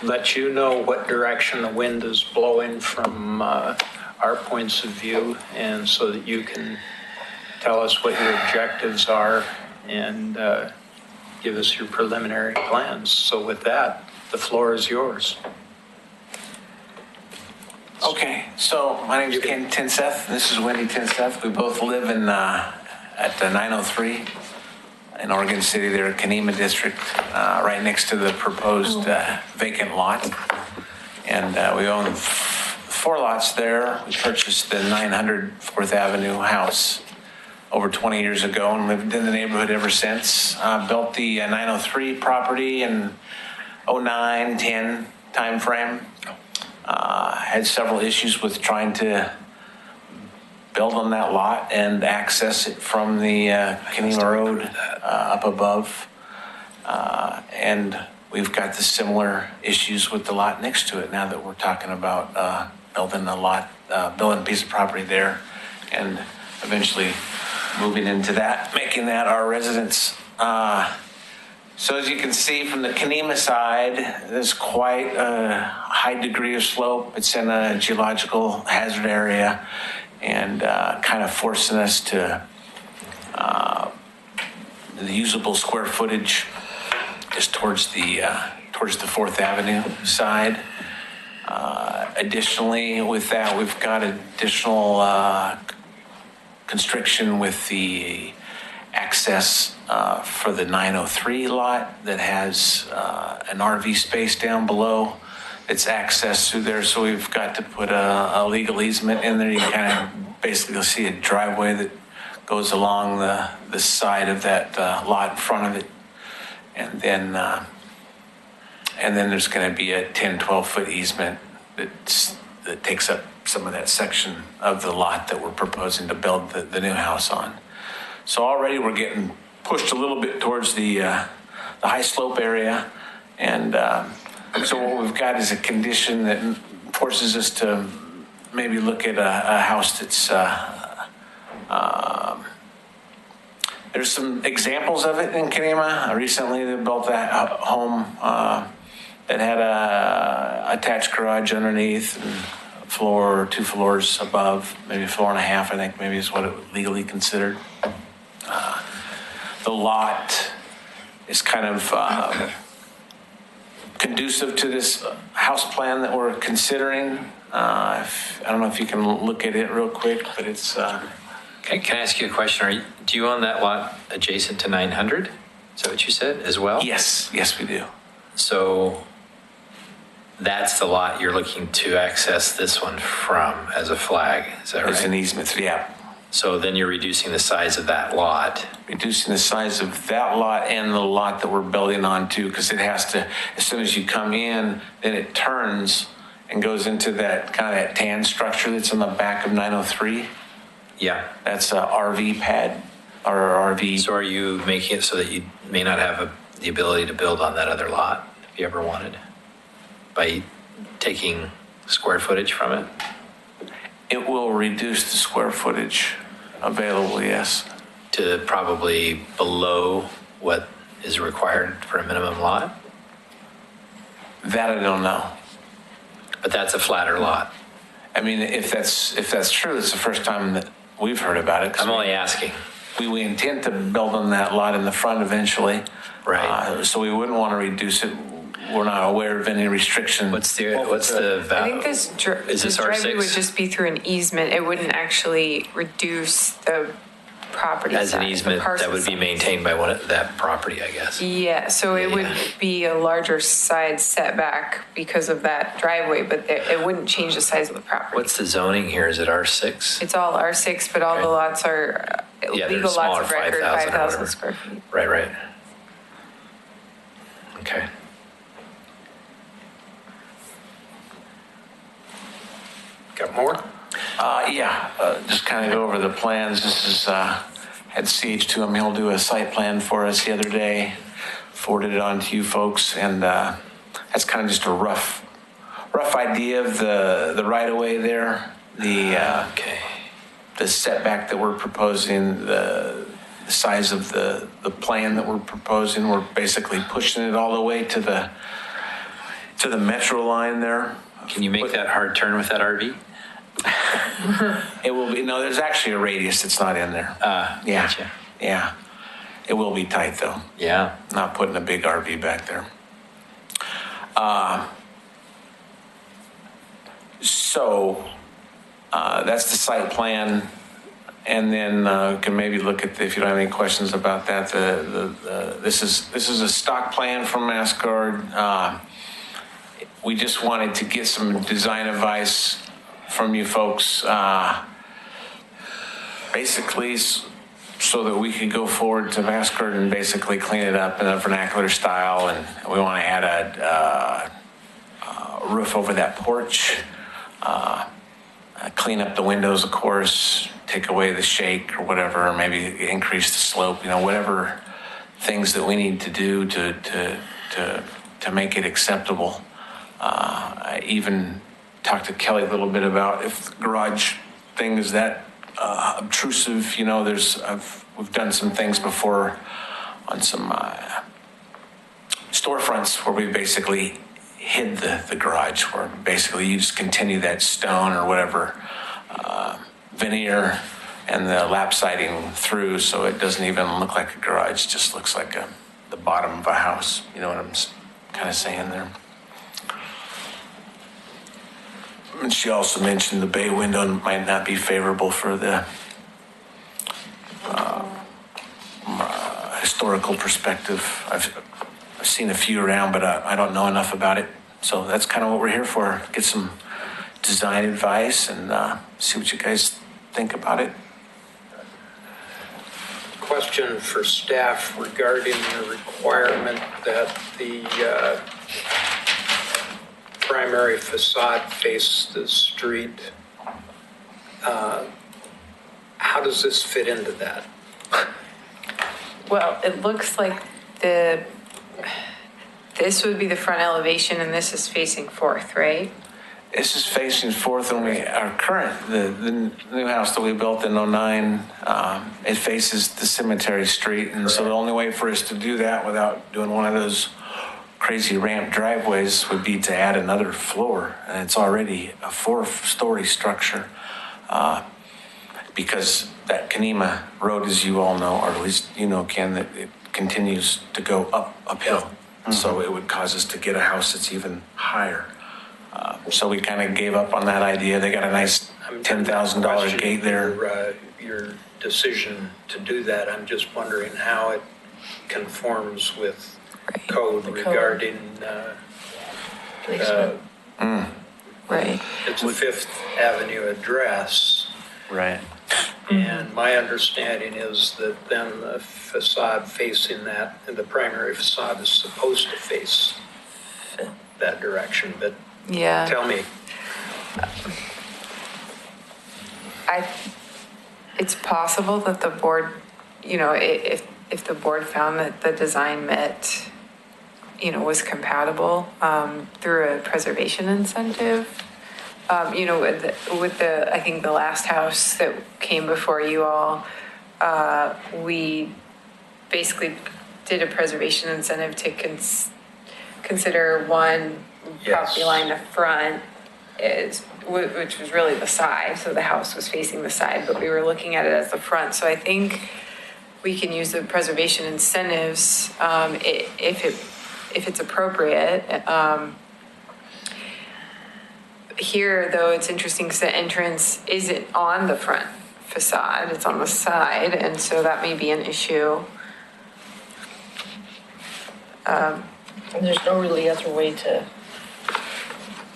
let you know what direction the wind is blowing from our points of view, and so that you can tell us what your objectives are and give us your preliminary plans. So with that, the floor is yours. Okay, so my name is Ken Tinseth. This is Wendy Tinseth. We both live in at the 903 in Oregon City, there, Kenema District, right next to the proposed vacant lot. And we own 4 lots there. We purchased the 900 Fourth Avenue house over 20 years ago and lived in the neighborhood ever since. Built the 903 property in 09, 10 timeframe. Had several issues with trying to build on that lot and access it from the Kenema Road up above. And we've got the similar issues with the lot next to it now that we're talking about building a piece of property there and eventually moving into that, making that our residence. So as you can see from the Kenema side, there's quite a high degree of slope. It's in a geological hazard area and kind of forcing us to the usable square footage is towards the Fourth Avenue side. Additionally, with that, we've got additional constriction with the access for the 903 lot that has an RV space down below. It's access through there, so we've got to put a legal easement in there. You kind of basically see a driveway that goes along the side of that lot in front of it. And then there's going to be a 10, 12-foot easement that takes up some of that section of the lot that we're proposing to build the new house on. So already we're getting pushed a little bit towards the high slope area. And so what we've got is a condition that forces us to maybe look at a house that's, there's some examples of it in Kenema. Recently they built that home that had a attached garage underneath and floor or 2 floors above, maybe a floor and a half, I think maybe is what it was legally considered. The lot is kind of conducive to this house plan that we're considering. I don't know if you can look at it real quick, but it's, Can I ask you a question? Do you own that lot adjacent to 900? Is that what you said as well? yes, we do. So that's the lot you're looking to access this one from as a flag, is that It's an right? easement, yeah. So then you're reducing the size of that lot. Reducing the size of that lot and the lot that we're building on too, because it has to, as soon as you come in, then it turns and goes into that kind of that tan structure that's in the back of 903. Yeah. That's a RV pad or RV. So are you making it so that you may not have the ability to build on that other lot if you ever wanted? By taking square footage from it? It will reduce the square footage available, yes. To probably below what is required for a minimum lot? That I don't know. But that's a flatter lot. I mean, if that's true, it's the first time that we've heard about it. 'Cause I'm only asking. we intend to build on that lot in the front eventually. Right. So we wouldn't want to reduce it. We're not aware of any restriction. What's the I value? think this Is this driveway would R6? just be through an easement. It wouldn't actually reduce the property As an size, the easement parcel that would be size. maintained by that property, I guess. Yeah, so it would Yeah. be a larger side setback because of that driveway, but it wouldn't change the size of the property. What's the zoning here? Is it R6? It's all R6, but all the Okay. lots are Yeah, they're legal smaller, lots of record, 5,000 or 5,000 whatever. square feet. Right. Okay. Got more? Just kind of go over the plans. This is, had CH2, he'll do a site plan for us the other day, forwarded it on to you folks, and that's kind of just a rough idea of the right-of-way there, Okay. the setback that we're proposing, the size of the plan that we're proposing. We're basically pushing it all the way to the metro line there. Can you make that hard turn with that RV? It will be, no, there's actually a radius that's not in there. Yeah. Gotcha. Yeah. It will be tight though. Yeah. Not putting a big RV back there. That's the site plan. And then we can maybe look at, if you don't have any questions about that, this is a stock plan from MassGuard. We just wanted to get some design advice from you folks, basically so that we could go forward to MassGuard and basically clean it up in a vernacular style. And we want to add a roof over that porch, clean up the windows, of course, take away the shake or whatever, or maybe increase the slope, whatever things that we need to do to make it acceptable. I even talked to Kelly a little bit about if the garage thing is that obtrusive. We've done some things before on some storefronts where we basically hid the garage, where basically you just continue that stone or whatever veneer and the lap siding through, so it doesn't even look like a garage, it just looks like the bottom of a house. You know what I'm kind of saying there? And she also mentioned the bay window might not be favorable for the historical perspective. I've seen a few around, but I don't know enough about it. So that's kind of what we're here for, get some design advice and see what you guys think about it. Question for staff regarding the requirement that the primary facade face the street. How does this fit into that? Well, it looks like this would be the front elevation and this is facing Fourth, right? This is facing Fourth, and the new house that we built in '09, it faces the Cemetery Street, and so the only way for us to do that without doing one of those crazy ramp driveways would be to add another floor, and it's already a 4-story structure. Because that Kanema Road, as you all know, or at least you know, Ken, that it continues to go uphill. So it would cause us to get a house that's even higher. So we kind of gave up on that idea. They got a nice $10,000 gate there. Your decision to do that, I'm just wondering how it conforms with code regarding, Placement. Right. it's a Fifth Avenue address. Right. And my understanding is that then the facade facing that, the primary facade is supposed to face that direction, but Yeah. tell me. It's possible that the board, if the board found that the design met, was compatible through a preservation incentive. With the, I think the last house that came before you all, we basically did a preservation incentive to consider one property line, the front which was really the side, so the house was facing the side, but we were looking at it as the front. So I think we can use the preservation incentives if it's appropriate. Here, though, it's interesting because the entrance isn't on the front facade, it's on the side, and so that may be an issue. And there's no really other way to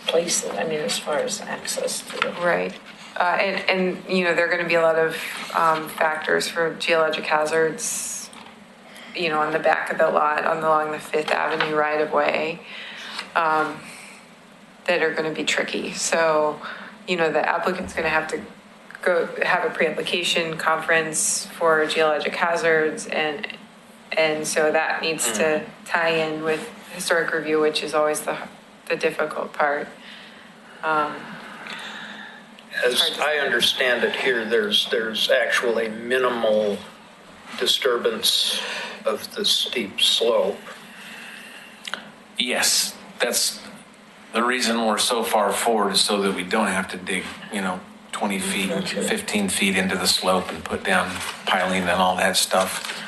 place it, I mean, as far as access to it. Right. And there are going to be a lot of factors for geologic hazards, on the back of the lot, along the Fifth Avenue right-of-way, that are going to be tricky. So, the applicant's going to have to go have a pre-application conference for geologic hazards, and so that needs to tie in with historic review, which is always the difficult part. As I understand it here, there's actually minimal disturbance of the steep slope. Yes, that's the reason we're so far forward, is so that we don't have to dig, 20 feet, 15 feet into the slope and put down piling and all that stuff.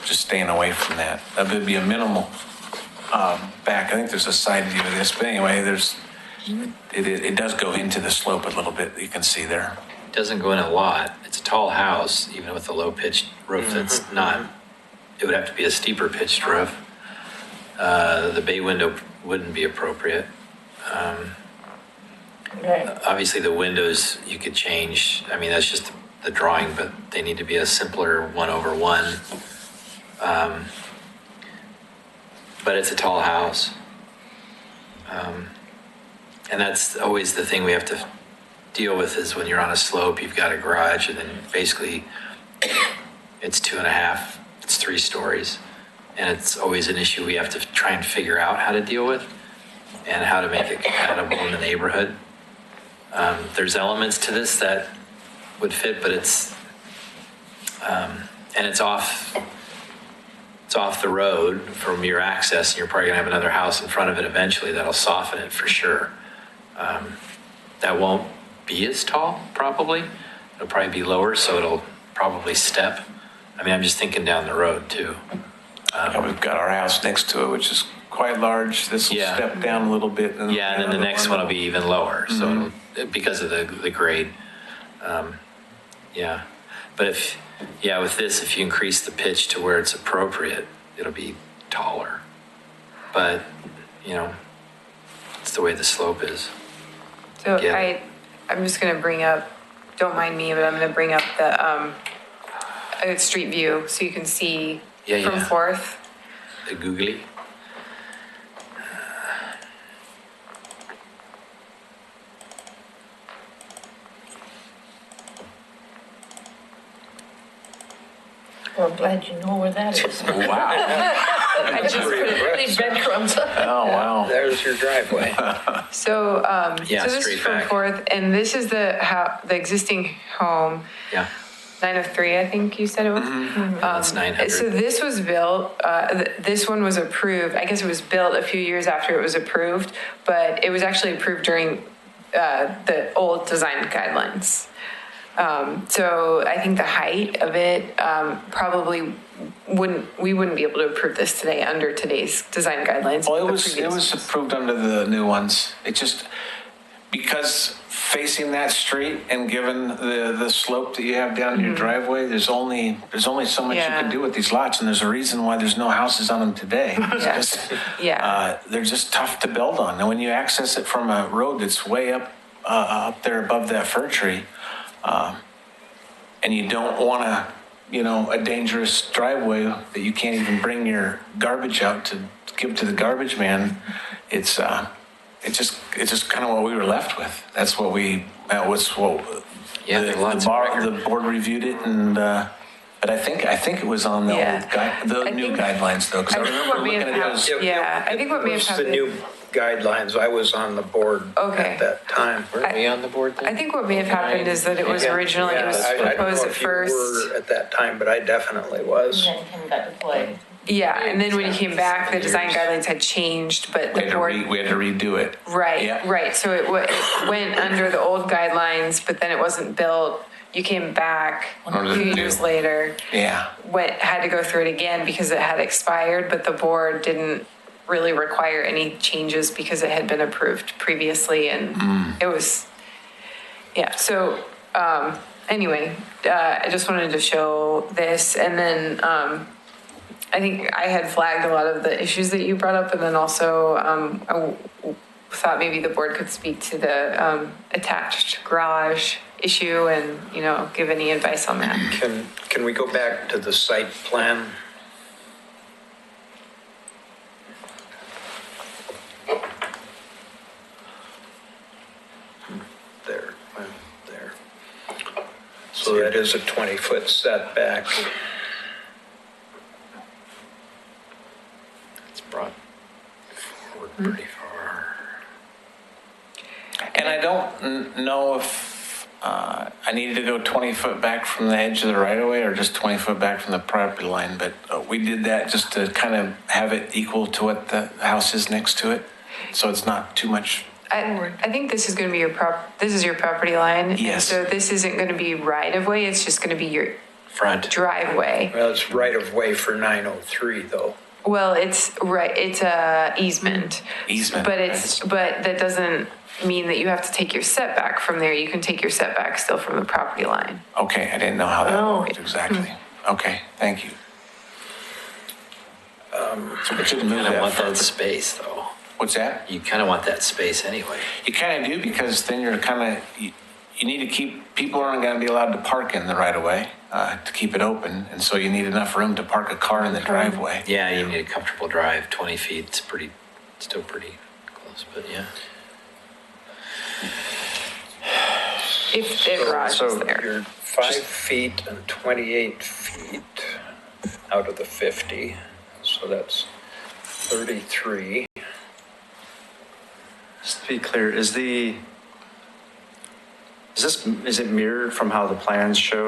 Just staying away from that. That would be a minimal back. I think there's a side view of this, but anyway, it does go into the slope a little bit. You can see there. It doesn't go in a lot. It's a tall house, even with a low pitched roof. That's not. It would have to be a steeper pitched roof. The bay window wouldn't be appropriate. Obviously, the windows you could change. I mean, that's just the drawing, but they need to be a simpler 1/1. But it's a tall house. And that's always the thing we have to deal with, is when you're on a slope, you've got a garage, and then basically it's 2.5, it's 3 stories. And it's always an issue we have to try and figure out how to deal with and how to make it compatible in the neighborhood. There's elements to this that would fit, but it's off the road from your access, and you're probably gonna have another house in front of it eventually that'll soften it for sure. That won't be as tall, probably. It'll probably be lower, so it'll probably step. I mean, I'm just thinking down the road too. We've got our house next to it, which is quite large. This will step down a little bit. And then the next one will be even lower, so because of the grade. But with this, if you increase the pitch to where it's appropriate, it'll be taller. But, it's the way the slope is. So I'm just going to bring up, don't mind me, but I'm going to bring up the street view so you can see from Fourth. The googly. Well, I'm glad you know where that is. Wow. I just put it in breadcrumbs. Oh, wow. There's your driveway. So, so this is straight from back. Fourth, and this is the existing home. Yeah. 903, I think you said it was. It's 900. So this was built, this one was approved, I guess it was built a few years after it was approved, but it was actually approved during the old design guidelines. So I think the height of it probably we wouldn't be able to approve this today under today's design guidelines. Well, but it the was previous- approved under the new ones. It just, because facing that street and given the slope that you have down your driveway, there's only so much you Yeah. can do with these lots, and there's a reason why there's no houses on them today. Because, Yeah. they're just tough to build on. And when you access it from a road that's way up there above that fir tree, and you don't want a dangerous driveway that you can't even bring your garbage out to give to the garbage man, it's just kind of what we were left with. That was what Yeah, the lots of board reviewed it, and but I think it was on the Yeah. old new think- guidelines though, because I I think remember what may looking have at those. Yeah, I think what may have It was the happened- new guidelines. I was on the board Okay. at that time. Weren't we on the board then? I think what may have happened is that it was originally, it was Yeah, I don't proposed know at if you first. were at that time, but I definitely was. And then Kim got deployed. Yeah, and then when you came back, the design guidelines had changed, but the board. We had to redo it. Right, Yeah. right. So it went under the old guidelines, but then it wasn't built. You came back a Under the few new. years later, Yeah. had to go through it again because it had expired, but the board didn't really require any changes because it had been approved previously and it was, yeah. So anyway, I just wanted to show this, and then I think I had flagged a lot of the issues that you brought up, and then also I thought maybe the board could speak to the attached garage issue and, give any advice on that. Can we go back to the site plan? There, there. So that is a 20-foot setback. It's brought forward pretty far. And I don't know if I needed to go 20 foot back from the edge of the right of way or just 20 foot back from the property line, but we did that just to kind of have it equal to what the house is next to it. So it's not too much. I think this is going to be this is your property line. And Yes. so this isn't going to be right of way, it's just going to be your Front. driveway. Well, it's right of way for 903 though. Well, it's a easement. Easement, But but that doesn't mean that you have to take your setback from there. You can take your setback still from the property line. Okay, I didn't know how that worked exactly. Okay, thank you. So we shouldn't You move kind of that want that further. space though. What's that? You kind of want that space anyway. You kind of do, because then you're kind of, you need to keep, people aren't going to be allowed to park in the right of way to keep it open. And so you need enough room to park a car in the driveway. Yeah, you need a comfortable drive. 20 feet, still pretty close, but yeah. If the garage is there. You're 5 feet and 28 feet out of the 50, so that's 33. Just to be clear, is it mirrored from how the plans show?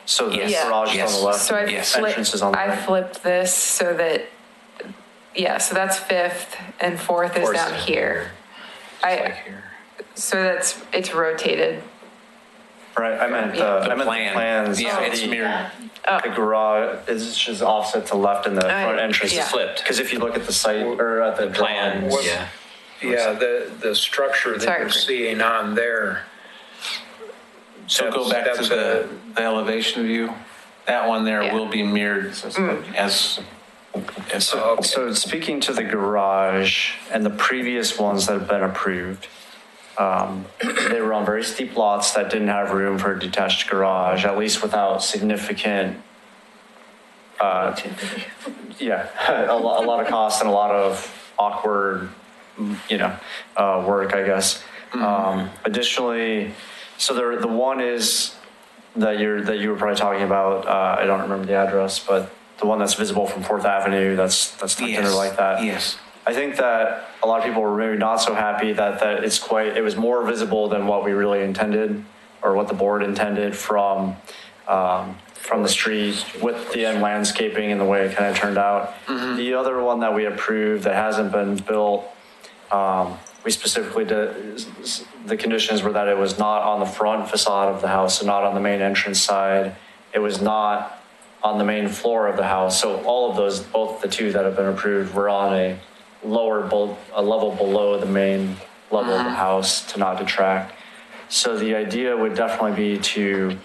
So the Yes. garage is on the left, So I Yes. entrance is on the I right? flipped this so that, so that's 5th and 4th is Fourth's down down here. Like here. So it's rotated. Right, I meant Yeah. the plans. Yeah, so it's the- mirrored. The garage is just offset to left and the front entrance yeah. is flipped. Because if you look at the site or at the Plans, drawings, yeah. Yeah, the structure that Sorry. you're seeing on there. So go back to That's the elevation view. That one there Yeah. will be mirrored as So speaking to the garage and the previous ones that have been approved, they were on very steep lots that didn't have room for a detached garage, at least without significant, a lot of cost and a lot of awkward, work, I guess. Additionally, so the one is that you were probably talking about, I don't remember the address, but the one that's visible from 4th Avenue, that's tucked in there like that. Yes. I think that a lot of people were maybe not so happy that it was more visible than what we really intended or what the board intended from from the street with the end landscaping and the way it kind of turned out. The other one that we approved that hasn't been built, we specifically did, the conditions were that it was not on the front facade of the house, so not on the main entrance side. It was not on the main floor of the house. So all of those, both the two that have been approved, were on a level below the main level of the house to not detract. So the idea would definitely be to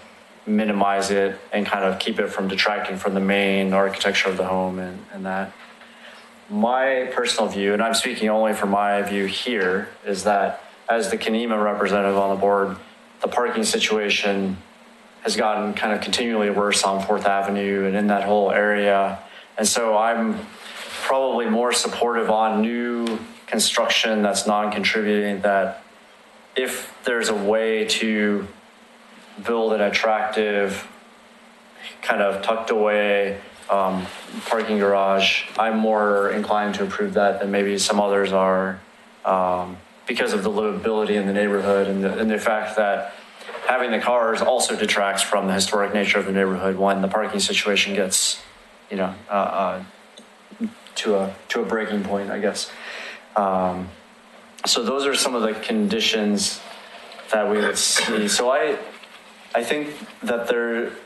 minimize it and kind of keep it from detracting from the main architecture of the home and that. My personal view, and I'm speaking only from my view here, is that as the Kenema representative on the board, the parking situation has gotten kind of continually worse on 4th Avenue and in that whole area. And so I'm probably more supportive on new construction that's non-contributing, that if there's a way to build an attractive, kind of tucked away parking garage, I'm more inclined to approve that than maybe some others are, because of the livability in the neighborhood and the fact that having the cars also detracts from the historic nature of the neighborhood when the parking situation gets, to a breaking point, I guess. So those are some of the conditions that we would see. So I think that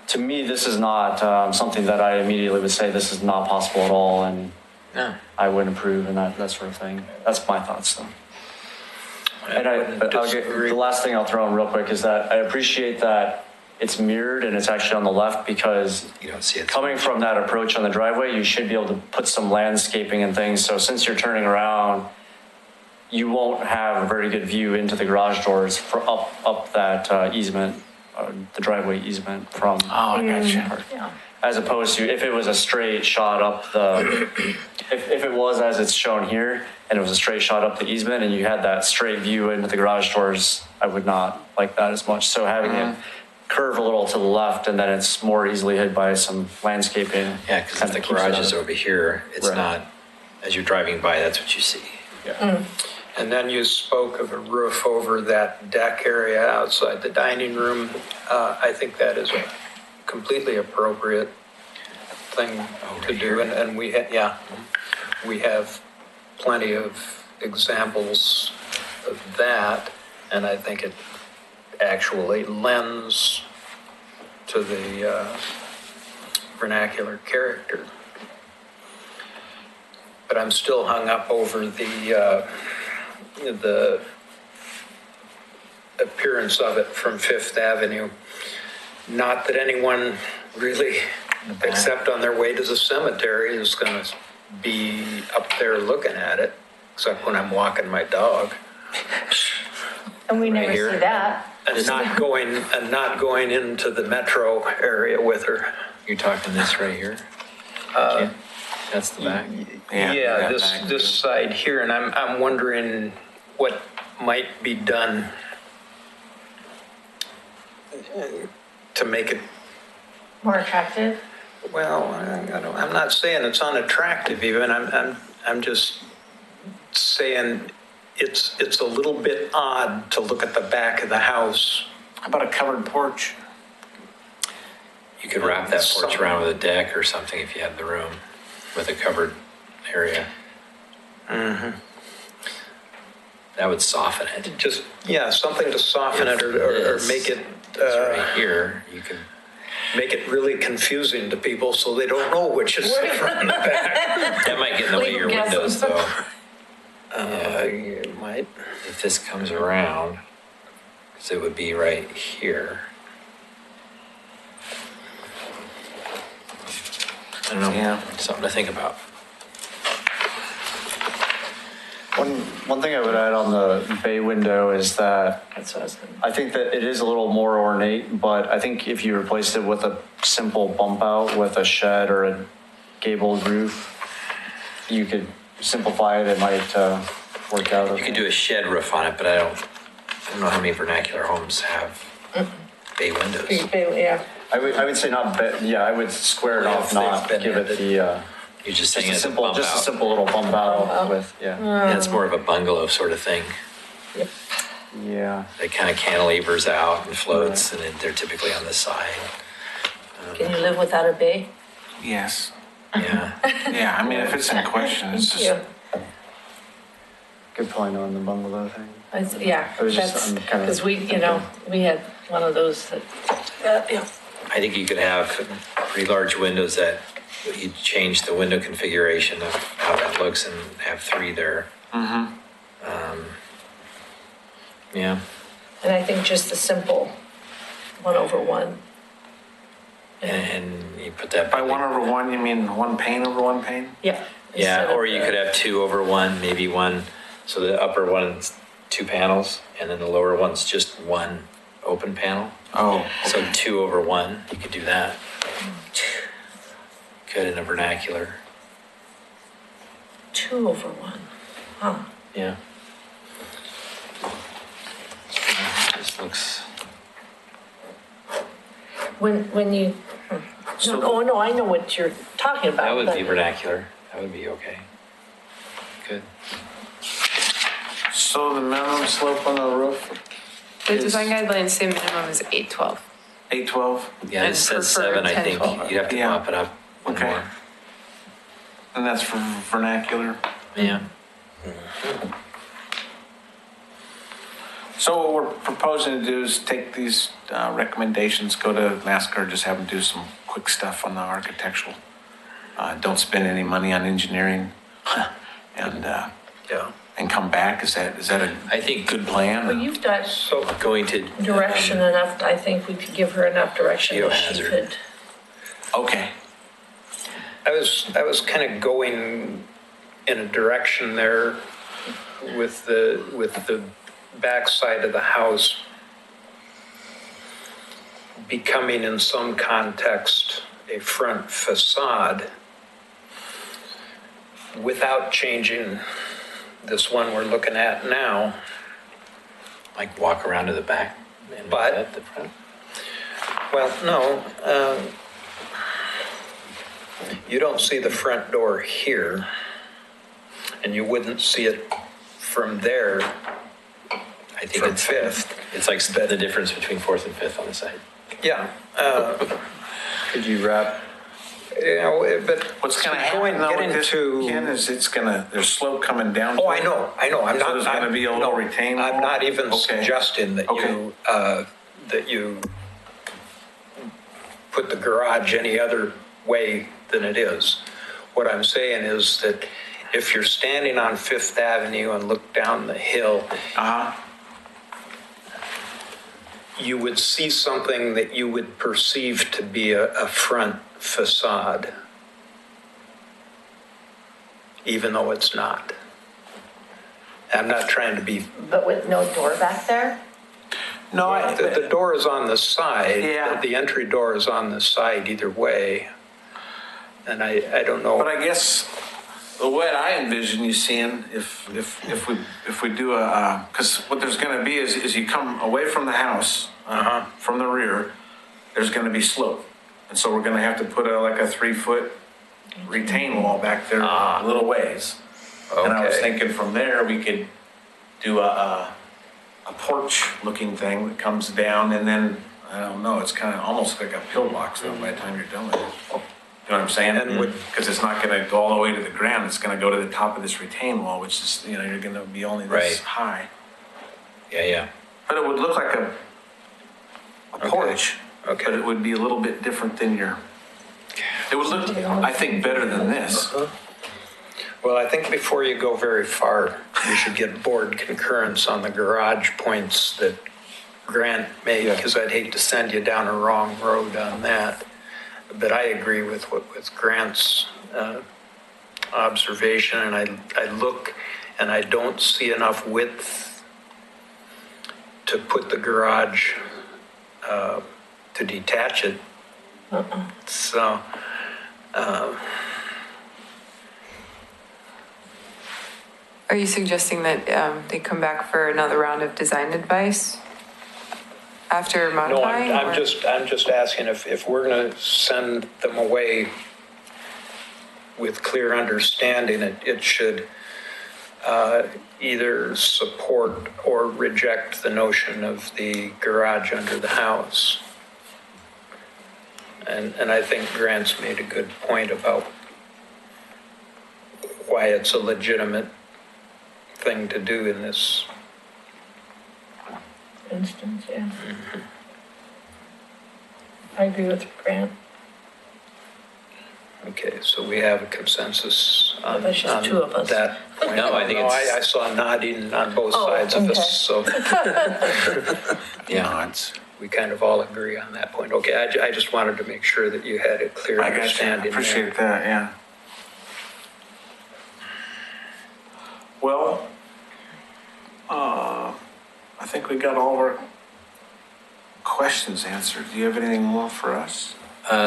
to me, this is not something that I immediately would say this is not possible at all, and I wouldn't approve and that sort of thing. That's my thoughts, though. And the last thing I'll throw in real quick is that I appreciate that it's mirrored and it's actually on the left, because You don't see it. coming from that approach on the driveway, you should be able to put some landscaping and things. So since you're turning around, you won't have a very good view into the garage doors for up that easement, the driveway easement from. Oh, I gotcha. Yeah. As opposed to if it was a straight shot up if it was as it's shown here and it was a straight shot up the easement and you had that straight view into the garage doors, I would not like that as much. So having it curve a little to the left and then it's more easily hid by some landscaping. Yeah, because if the garage is over here, it's Right. not, as you're driving by, that's what you see. And then you spoke of a roof over that deck area outside the dining room. I think that is a completely appropriate thing to do. And we have plenty of examples of that. And I think it actually lends to the vernacular character. But I'm still hung up over the appearance of it from Fifth Avenue. Not that anyone really, except on their way to the cemetery, is going to be up there looking at it, except when I'm walking my dog. And we never here. see that. And not going into the metro area with her. You're talking this right here? That's the back? Yeah, this side here, and I'm wondering what might be done to make it, More attractive. well, I'm not saying it's unattractive even, I'm just saying it's a little bit odd to look at the back of the house. How about a covered porch? You could wrap that porch around with a deck or something if you had the room with a covered area. That would soften it. Just, something to soften it or This make it, is right here, you can, make it really confusing to people so they don't know which is the front and the back. that might get in the way of your Legal windows guesses. though. It might. If this comes around, because it would be right here. I don't know, Yeah. something to think about. One thing I would add on the bay window is that That's what I was going I think that it is a little more ornate, but I think if you replaced it with a simple bump out with a shed or a gabled roof, you could simplify it. It might work out. You could do a shed roof on it, but I don't know how many vernacular homes have bay windows. Yeah. I would say not. I would square it off, not they've been give it the. You're just saying it's a simple, bump just a out. simple little bump out with Yeah, it's more of a bungalow sort of thing. yeah. It kind of cantilevers out and floats, and then they're typically on the side. Can you live without a bay? Yes. Yeah. Yeah, I mean, if it's in question, it's just, Yeah. Good point on the bungalow thing. Yeah, I was just- that's, I'm kinda because we had one of those that, yeah. I think you could have pretty large windows that you change the window configuration of how that looks and have 3 there. Yeah. And I think just the simple 1/1. And you put that. by 1/1, you mean one pane over one pane? Yeah. Yeah, instead or of you the- could have 2/1, maybe one, so the upper one's 2 panels, and then the lower one's just 1 open panel. Oh, So 2/1, you could do that. Good in a vernacular. 2/1. Huh. Yeah. This looks, When you, oh, no, I know what you're talking about. that would but- be vernacular. That would be okay. Good. so the minimum slope on the roof, The design guidelines say minimum is 812. 812? Yeah, it And says preferred 7, I think. 10-12. You'd have to Yeah. pop it up one Okay. more. And that's for vernacular? Yeah. So what we're proposing to do is take these recommendations, go to NASCAR, just have them do some quick stuff on the architectural. Don't spend any money on engineering and, Yeah. and come back. Is that a I think good plan? Well, you've got going to. direction enough, I think we could give her enough direction that she Geohazard. could. Okay. I was kind of going in a direction there with the backside of the house becoming in some context a front facade without changing this one we're looking at now. Like walk around to the back and But- at the front. Well, no, you don't see the front door here, and you wouldn't see it from there. I think From it's Fifth. It's like the difference between 4th and 5th on the side. Yeah, Could you wrap, you know, but What's going to happen though with this, Ken, is it's going to, there's slope coming down. Oh, I know. I'm So not. there's gonna be a little no, retaining I'm wall? not even Okay. suggesting that you put the garage any other way than it is. What I'm saying is that if you're standing on Fifth Avenue and look down the hill, Uh-huh. you would see something that you would perceive to be a front facade, even though it's not. I'm not trying to be, But with no door back there? No, the door is on the side. Yeah. The entry door is on the side either way. And I don't know. but I guess the way I envision you seeing, if we do because what there's going to be is you come away from the house, from the rear, there's going to be slope. And so we're going to have to put like a 3-foot retaining wall back there a little ways. And I was Okay. thinking from there, we could do a porch looking thing that comes down and then, I don't know, it's kind of almost like a pillbox though by the time you're done with it. You know what I'm saying? And would- Because it's not going to go all the way to the ground. It's going to go to the top of this retaining wall, which is, you're going to be only this Right. high. Yeah. But it would look like a porch. Okay. But it would be a little bit different than it would look, I think, better than this. Well, I think before you go very far, you should get board concurrence on the garage points that Grant made, because I'd hate to send you down a wrong road on that. But I agree with Grant's observation, and I look and I don't see enough width to put the garage, to detach it. So, Are you suggesting that they come back for another round of design advice after no, modifying? I'm or- just asking if we're going to send them away with clear understanding, it should either support or reject the notion of the garage under the house. And I think Grant's made a good point about why it's a legitimate thing to do in this. Instance, yeah. I agree with Grant. Okay, so we have a consensus on That's just two of us. that point. No, I think it's- I saw nodding on both Oh, sides of okay. this, so Yeah, it's, we kind of all agree on that point. Okay, I just wanted to make sure that you had a clear I got you. I understanding there. appreciate that, yeah. Well, I think we got all of our questions answered. Do you have anything more for us?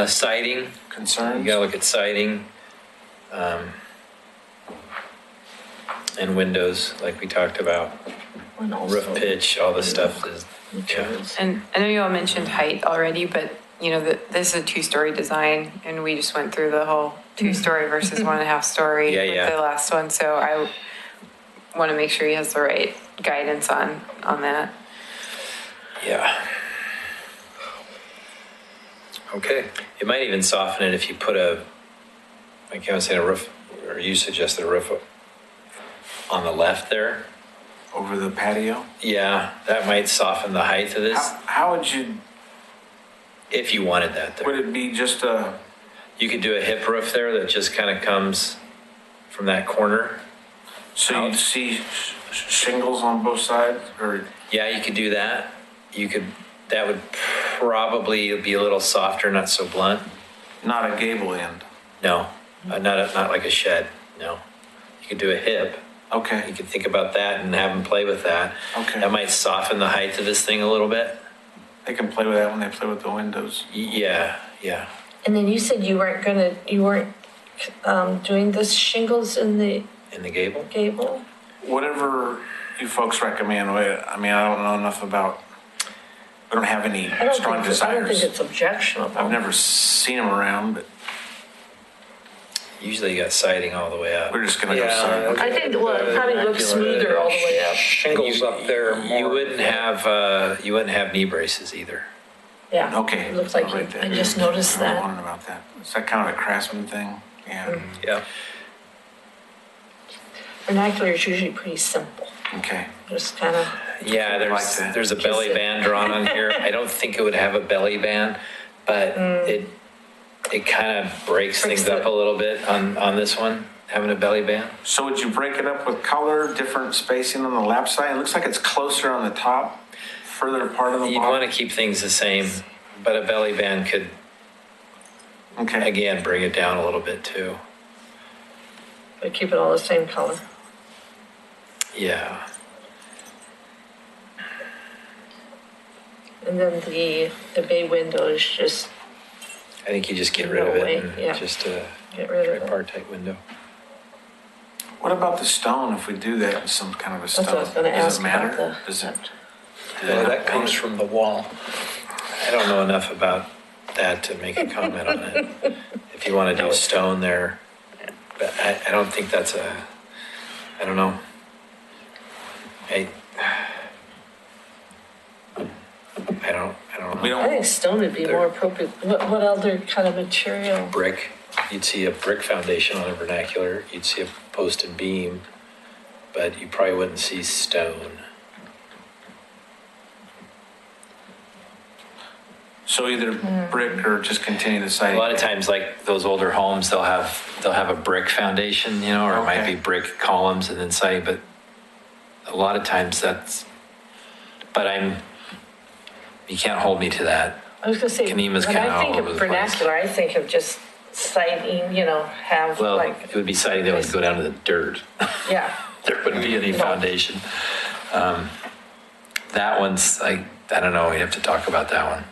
Siding, you Concerns? gotta look at siding. And windows, like we talked about, And also roof pitch, all this stuff is, yeah. materials. And I know you all mentioned height already, but you know, this is a 2-story design and we just went through the whole 2-story versus 1.5 story Yeah, with yeah. the last one. So I want to make sure he has the right guidance on that. Yeah. Okay, It might even soften it if you put like I was saying, a roof, or you suggested a roof on the left there. Over the patio? Yeah, that might soften the height of this, How would you, if you wanted that would there. it be just a, You could do a hip roof there that just kind of comes from that corner. so you'd see shingles on both sides, or? Yeah, you could do that. That would probably be a little softer, not so blunt. Not a gable end? No, not like a shed, no. You could do a hip. You Okay, could think about that and have them play with that. Okay. That might soften the height of this thing a little bit. they can play with that when they play with the windows. Yeah. And then you said you weren't doing this shingles in the In the gable? gable? Whatever you folks recommend, I mean, I don't know enough about, we don't have any I don't strong think desires. it's objectionable. I've never seen them around, but Usually you got siding all the way up. we're just gonna go Yeah, side. I think, well, it probably looks smoother all the way up. shingles up there are You more. wouldn't have knee braces either. Yeah. Okay. It looks like I'll write that. I just noticed I was that. wondering about that. Is that kind of a Craftsman thing? Yeah, Yeah, Vernacular is usually pretty simple, okay. just kind of, Yeah, Like that. there's a belly Kiss it. band drawn on here. I don't think it would have a belly band, but it kind of breaks Breaks things up the- a little bit on this one, having a belly band. So would you break it up with color, different spacing on the lap side? It looks like it's closer on the top, further apart on the You'd want bottom. to keep things the same, but a belly band could, Okay, again, bring it down a little bit too. but keep it all the same color. Yeah. And then the bay window is just I think you just get rid of No way, it and yeah. just get rid of it. tripartite window. what about the stone, if we do that in some kind of a stone? That's what I was gonna Does ask it matter? about the. Does it? well, that comes from the wall. I don't know enough about that to make a comment on it. If you want to do stone there, but I don't think that's I don't know. I don't We know. I don't, think stone would be more appropriate. What other kind of material? Brick, you'd see a brick foundation on a vernacular, you'd see a post and beam, but you probably wouldn't see stone. so either brick or just continue the A siding? lot of times, like those older homes, they'll have a brick foundation, or it might Okay. be brick columns and then siding, but a lot of times you can't hold me to that. I was gonna say, Kenema's when kinda I think all over of the place. vernacular, I think of just siding, have Well, like, it would be siding that would go down to the dirt. yeah. There wouldn't be any No. foundation. That one's, I don't know, we have to talk about that one.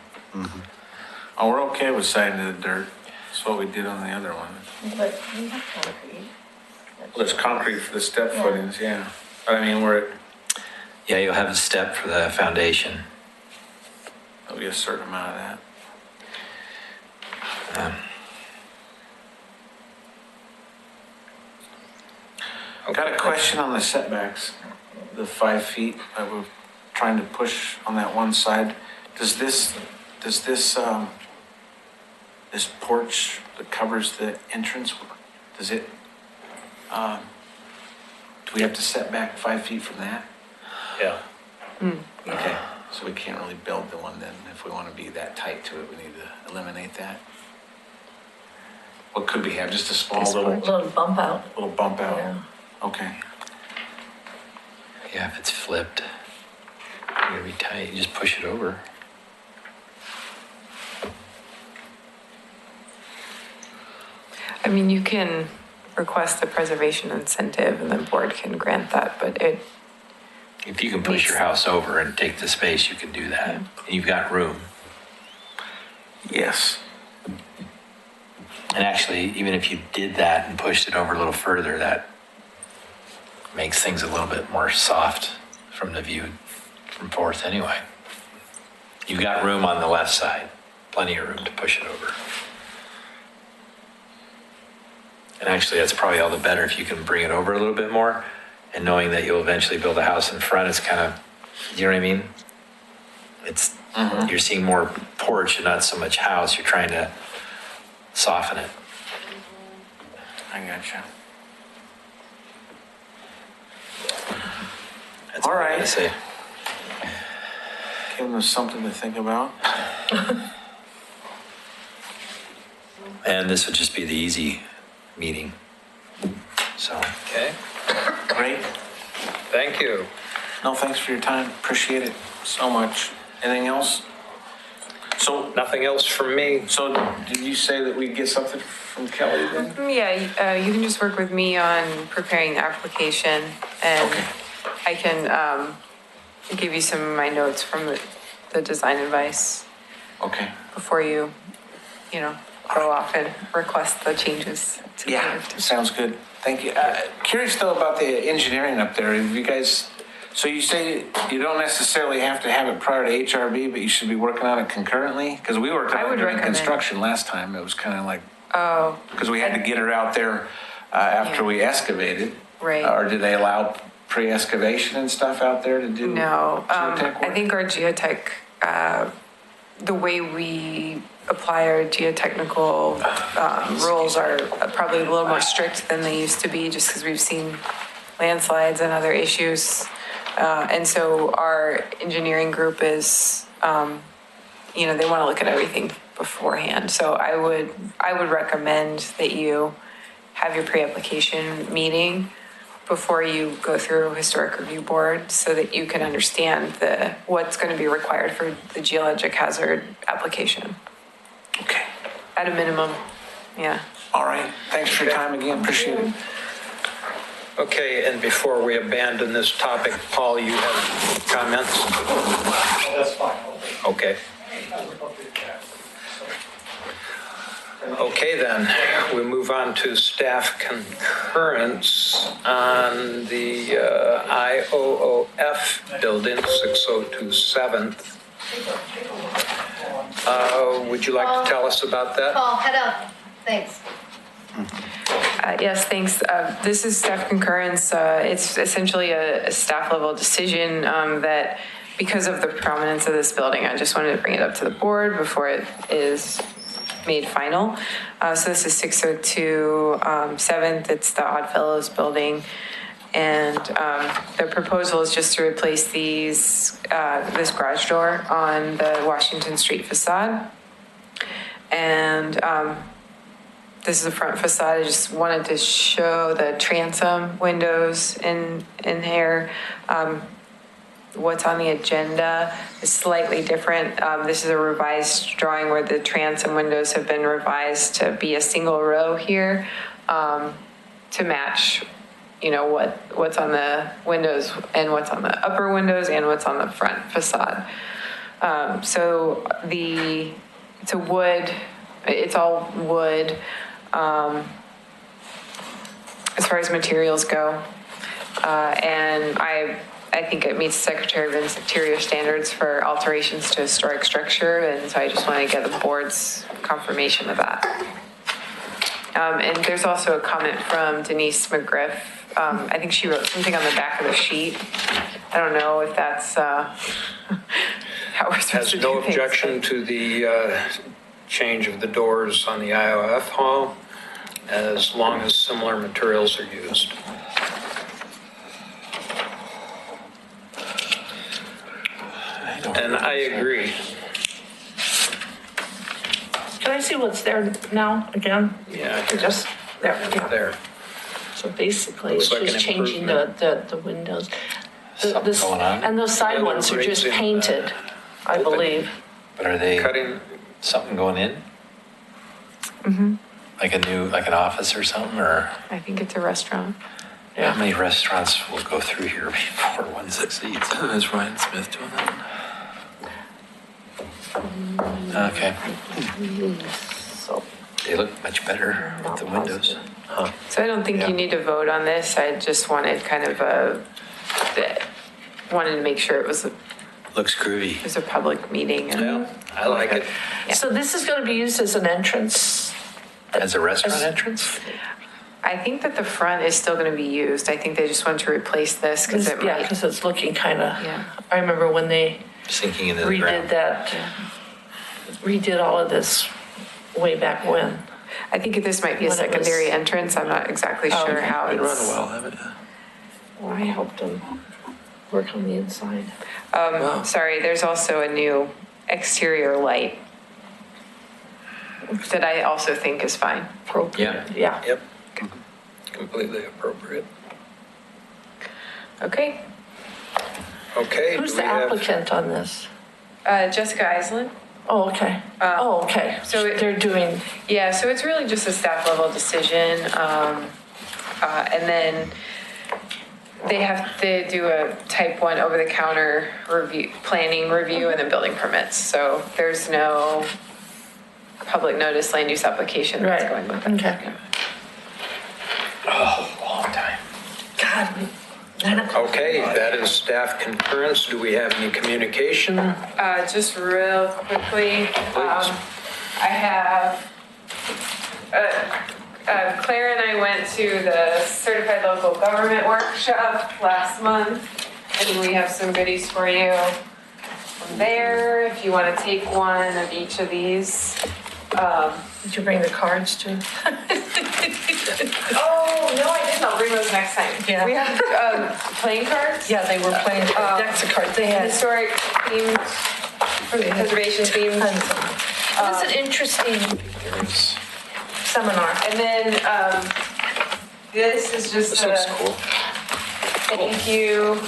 Oh, we're okay with siding to the dirt. That's what we did on the other one. But we have concrete. Well, there's concrete for the step footings, yeah. But I mean, Yeah, you'll have a step for the foundation. there'll be a certain amount of that. Got a question on the setbacks, the 5 feet that we're trying to push on that one side. Does this this porch that covers the entrance, does it, do we have to set back 5 feet from that? Yeah. Okay, so we can't really build the one then, if we want to be that tight to it, we need to eliminate that. What could we have, just a small little Little bump out. bump out? Yeah. Okay, Yeah, if it's flipped, you're gonna be tight, you just push it over. I mean, you can request a preservation incentive and the board can grant that, but If you can push your house over and take the space, you can do that. And you've got room. yes. And actually, even if you did that and pushed it over a little further, that makes things a little bit more soft from the view from Fourth anyway. You've got room on the left side, plenty of room to push it over. And actually, that's probably all the better if you can bring it over a little bit more, and knowing that you'll eventually build a house in front, it's kind of, you know what I mean? It's, you're seeing more porch and not so much house. You're trying to soften it. I gotcha. That's All all I right. gotta say. Give them something to think about. And this would just be the easy meeting. So, Okay, Great. thank you. No, thanks for your time. Appreciate it so much. Anything else? So, Nothing else from me. so did you say that we'd get something from Kelly then? yeah, you can just work with me on preparing the application and Okay. I can give you some of my notes from the design advice Okay. before you go off and request the changes. to Yeah, the- sounds good. Thank you. Curious though about the engineering up there. Have you guys, so you say you don't necessarily have to have it prior to HRB, but you should be working on it concurrently? Because we worked I on it would during recommend- construction last time. It was kind of like, Oh, because we had to get her out there after Yeah. we excavated. Right. Or do they allow pre-excavation and stuff out there to do? no, geotech I work? think our geotech, the way we apply our geotechnical rules are probably a little more strict than they used to be, just because we've seen landslides and other issues. And so our engineering group is, they want to look at everything beforehand. So I would recommend that you have your pre-application meeting before you go through historic review board so that you can understand what's going to be required for the geologic hazard application Okay. at a minimum. Yeah. All right. Thanks for your time again. Appreciate it. Okay, and before we abandon this topic, Paul, you have comments? That's fine. Okay. Okay, then, we move on to staff concurrence on the IOOF building, 602 7th. Would you like to tell us about that? Paul, head up. Thanks. Yes, thanks. This is staff concurrence. It's essentially a staff level decision that because of the prominence of this building, I just wanted to bring it up to the board before it is made final. So this is 602 7th. It's the Oddfellows building. And the proposal is just to replace this garage door on the Washington Street facade. And this is the front facade. I just wanted to show the transom windows in here. What's on the agenda is slightly different. This is a revised drawing where the transom windows have been revised to be a single row here to match, what's on the windows and what's on the upper windows and what's on the front facade. So it's a wood. It's all wood. As far as materials go, and I think it meets Secretary of Interior standards for alterations to historic structure, and so I just want to get the board's confirmation of that. And there's also a comment from Denise McGriff. I think she wrote something on the back of the sheet. I don't know if that's how we're supposed Has to do no things. objection to the change of the doors on the IOF hall as long as similar materials are used. And I agree. Can I see what's there now again? Yeah, Just there, yeah. there. So basically, Looks it's like an just changing the windows. Something This- going on? And those side Yeah, ones are they're just raising, painted, I open. believe. But are they, Cutting, something going in? Like an office or something, or I think it's a restaurant. how many restaurants will go through here before one succeeds? Is Ryan Smith doing that? Okay, So, they look much better with the windows. Huh. So I don't think you need to vote on this. I just wanted kind of wanted to make sure it was Looks groovy. a public meeting. And yeah, I like it. so this is going to be used as an entrance. As a restaurant entrance? I think that the front is still going to be used. I think they just wanted to replace this because it Yeah, might. because it's looking kind of, Yeah. I remember when they Sinking into the redid ground. that, redid all of this way back when. I think this might be a When it was- secondary entrance. I'm not exactly Oh, sure okay. how Been it's. running well, haven't you? Well, I helped them work on the inside. Wow. Sorry, there's also a new exterior light that I also think is fine. Appropriate, yeah. Yep. Completely appropriate. Okay. Okay. Who's do the we have- applicant on this? Jessica Island. Oh, okay. Oh, okay. so it- They're doing, Yeah, so it's really just a staff level decision. And then they have to do a type 1 over the counter review, planning review, and then building permits. So there's no public notice land use application that's right, going with it. okay. Oh, long time. God, Okay, that is staff concurrence. Do we have any communication? Just real quickly, I have, Claire and I went to the Certified Local Government Workshop last month, and we have some goodies for you from there, if you want to take one of each of these. did you bring the cards too? Oh, no, I didn't, I'll bring those next time. Yeah. We have playing cards. Yeah, they were playing decks of cards. They had Historic themed, preservation themed. tons of them. It was an interesting There's, seminar. And then this is just this a looks cool. thank you.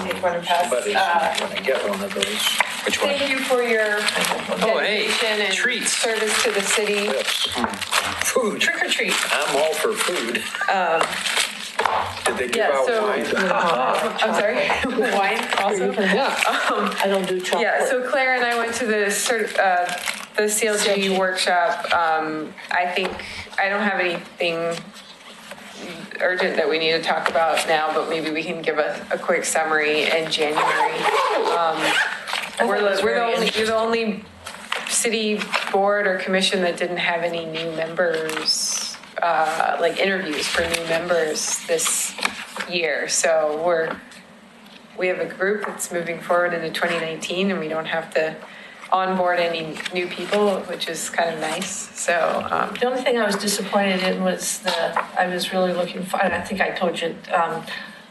Take one and pass. Somebody's gonna get one of those. Which one? Thank you for your Oh, hey, dedication and treats. service to the city. Yes. Food. Trick or treat. I'm all for food. Did they give Yeah, out so- wine? I'm sorry, wine also? I don't do chocolate. Yeah, so Claire and I went to the CLG workshop. I think, I don't have anything urgent that we need to talk about now, but maybe we can give a quick summary in January. You're the only city board or commission that didn't have any new members, like interviews for new members this year. So we have a group that's moving forward into 2019, and we don't have to onboard any new people, which is kind of nice. So, The only thing I was disappointed in was I was really looking for, and I think I told you,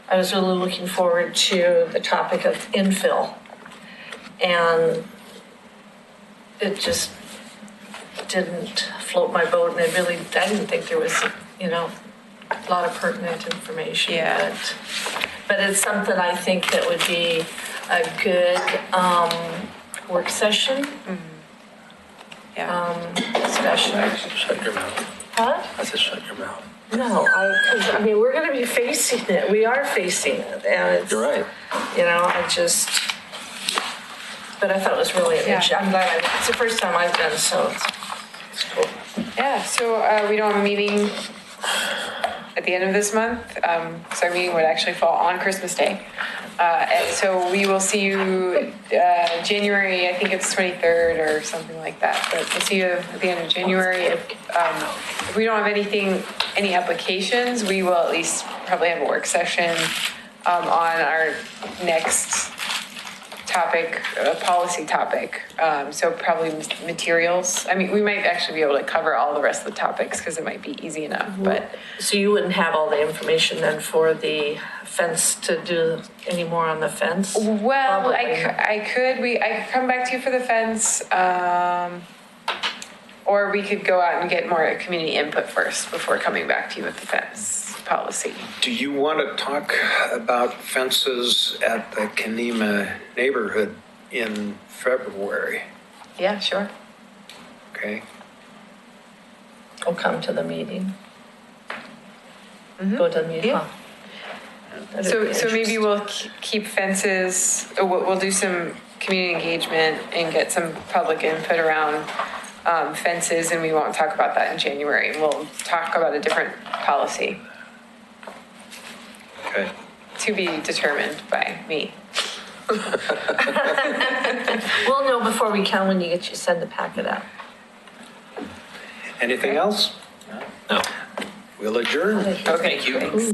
I was really looking forward to the topic of infill. And it just didn't float my boat, and I didn't think there was, a lot of pertinent information. Yeah. But it's something I think that would be a good work session, yeah. discussion. Shut your mouth. Huh? I said shut your mouth. No, I mean, we're going to be facing it. We are facing it, and it's. You're right. But I thought it was really Yeah. interesting. I'm glad it's the first time I've done, so it's cool. Yeah, so we don't have a meeting at the end of this month. So our meeting would actually fall on Christmas Day. And so we will see you January, I think it's 23rd or something like that. But we'll see you at the end of January. If we don't have any applications, we will at least probably have a work session on our next topic, a policy topic. So probably materials. I mean, we might actually be able to cover all the rest of the topics because it might be easy enough, but. So you wouldn't have all the information then for the fence to do any more on the fence? Well, Probably I could come back to you for the fence, or we could go out and get more community input first before coming back to you with the fence policy. Do you want to talk about fences at the Kenema neighborhood in February? Yeah, sure. Okay. Or come to the meeting? Go to the meeting? Yeah. So maybe we'll keep fences, we'll do some community engagement and get some public input around fences, and we won't talk about that in January. We'll talk about a different policy Okay. to be determined by me. We'll know before we can when you send the packet out. Anything else? No. We'll adjourn. Okay, thanks.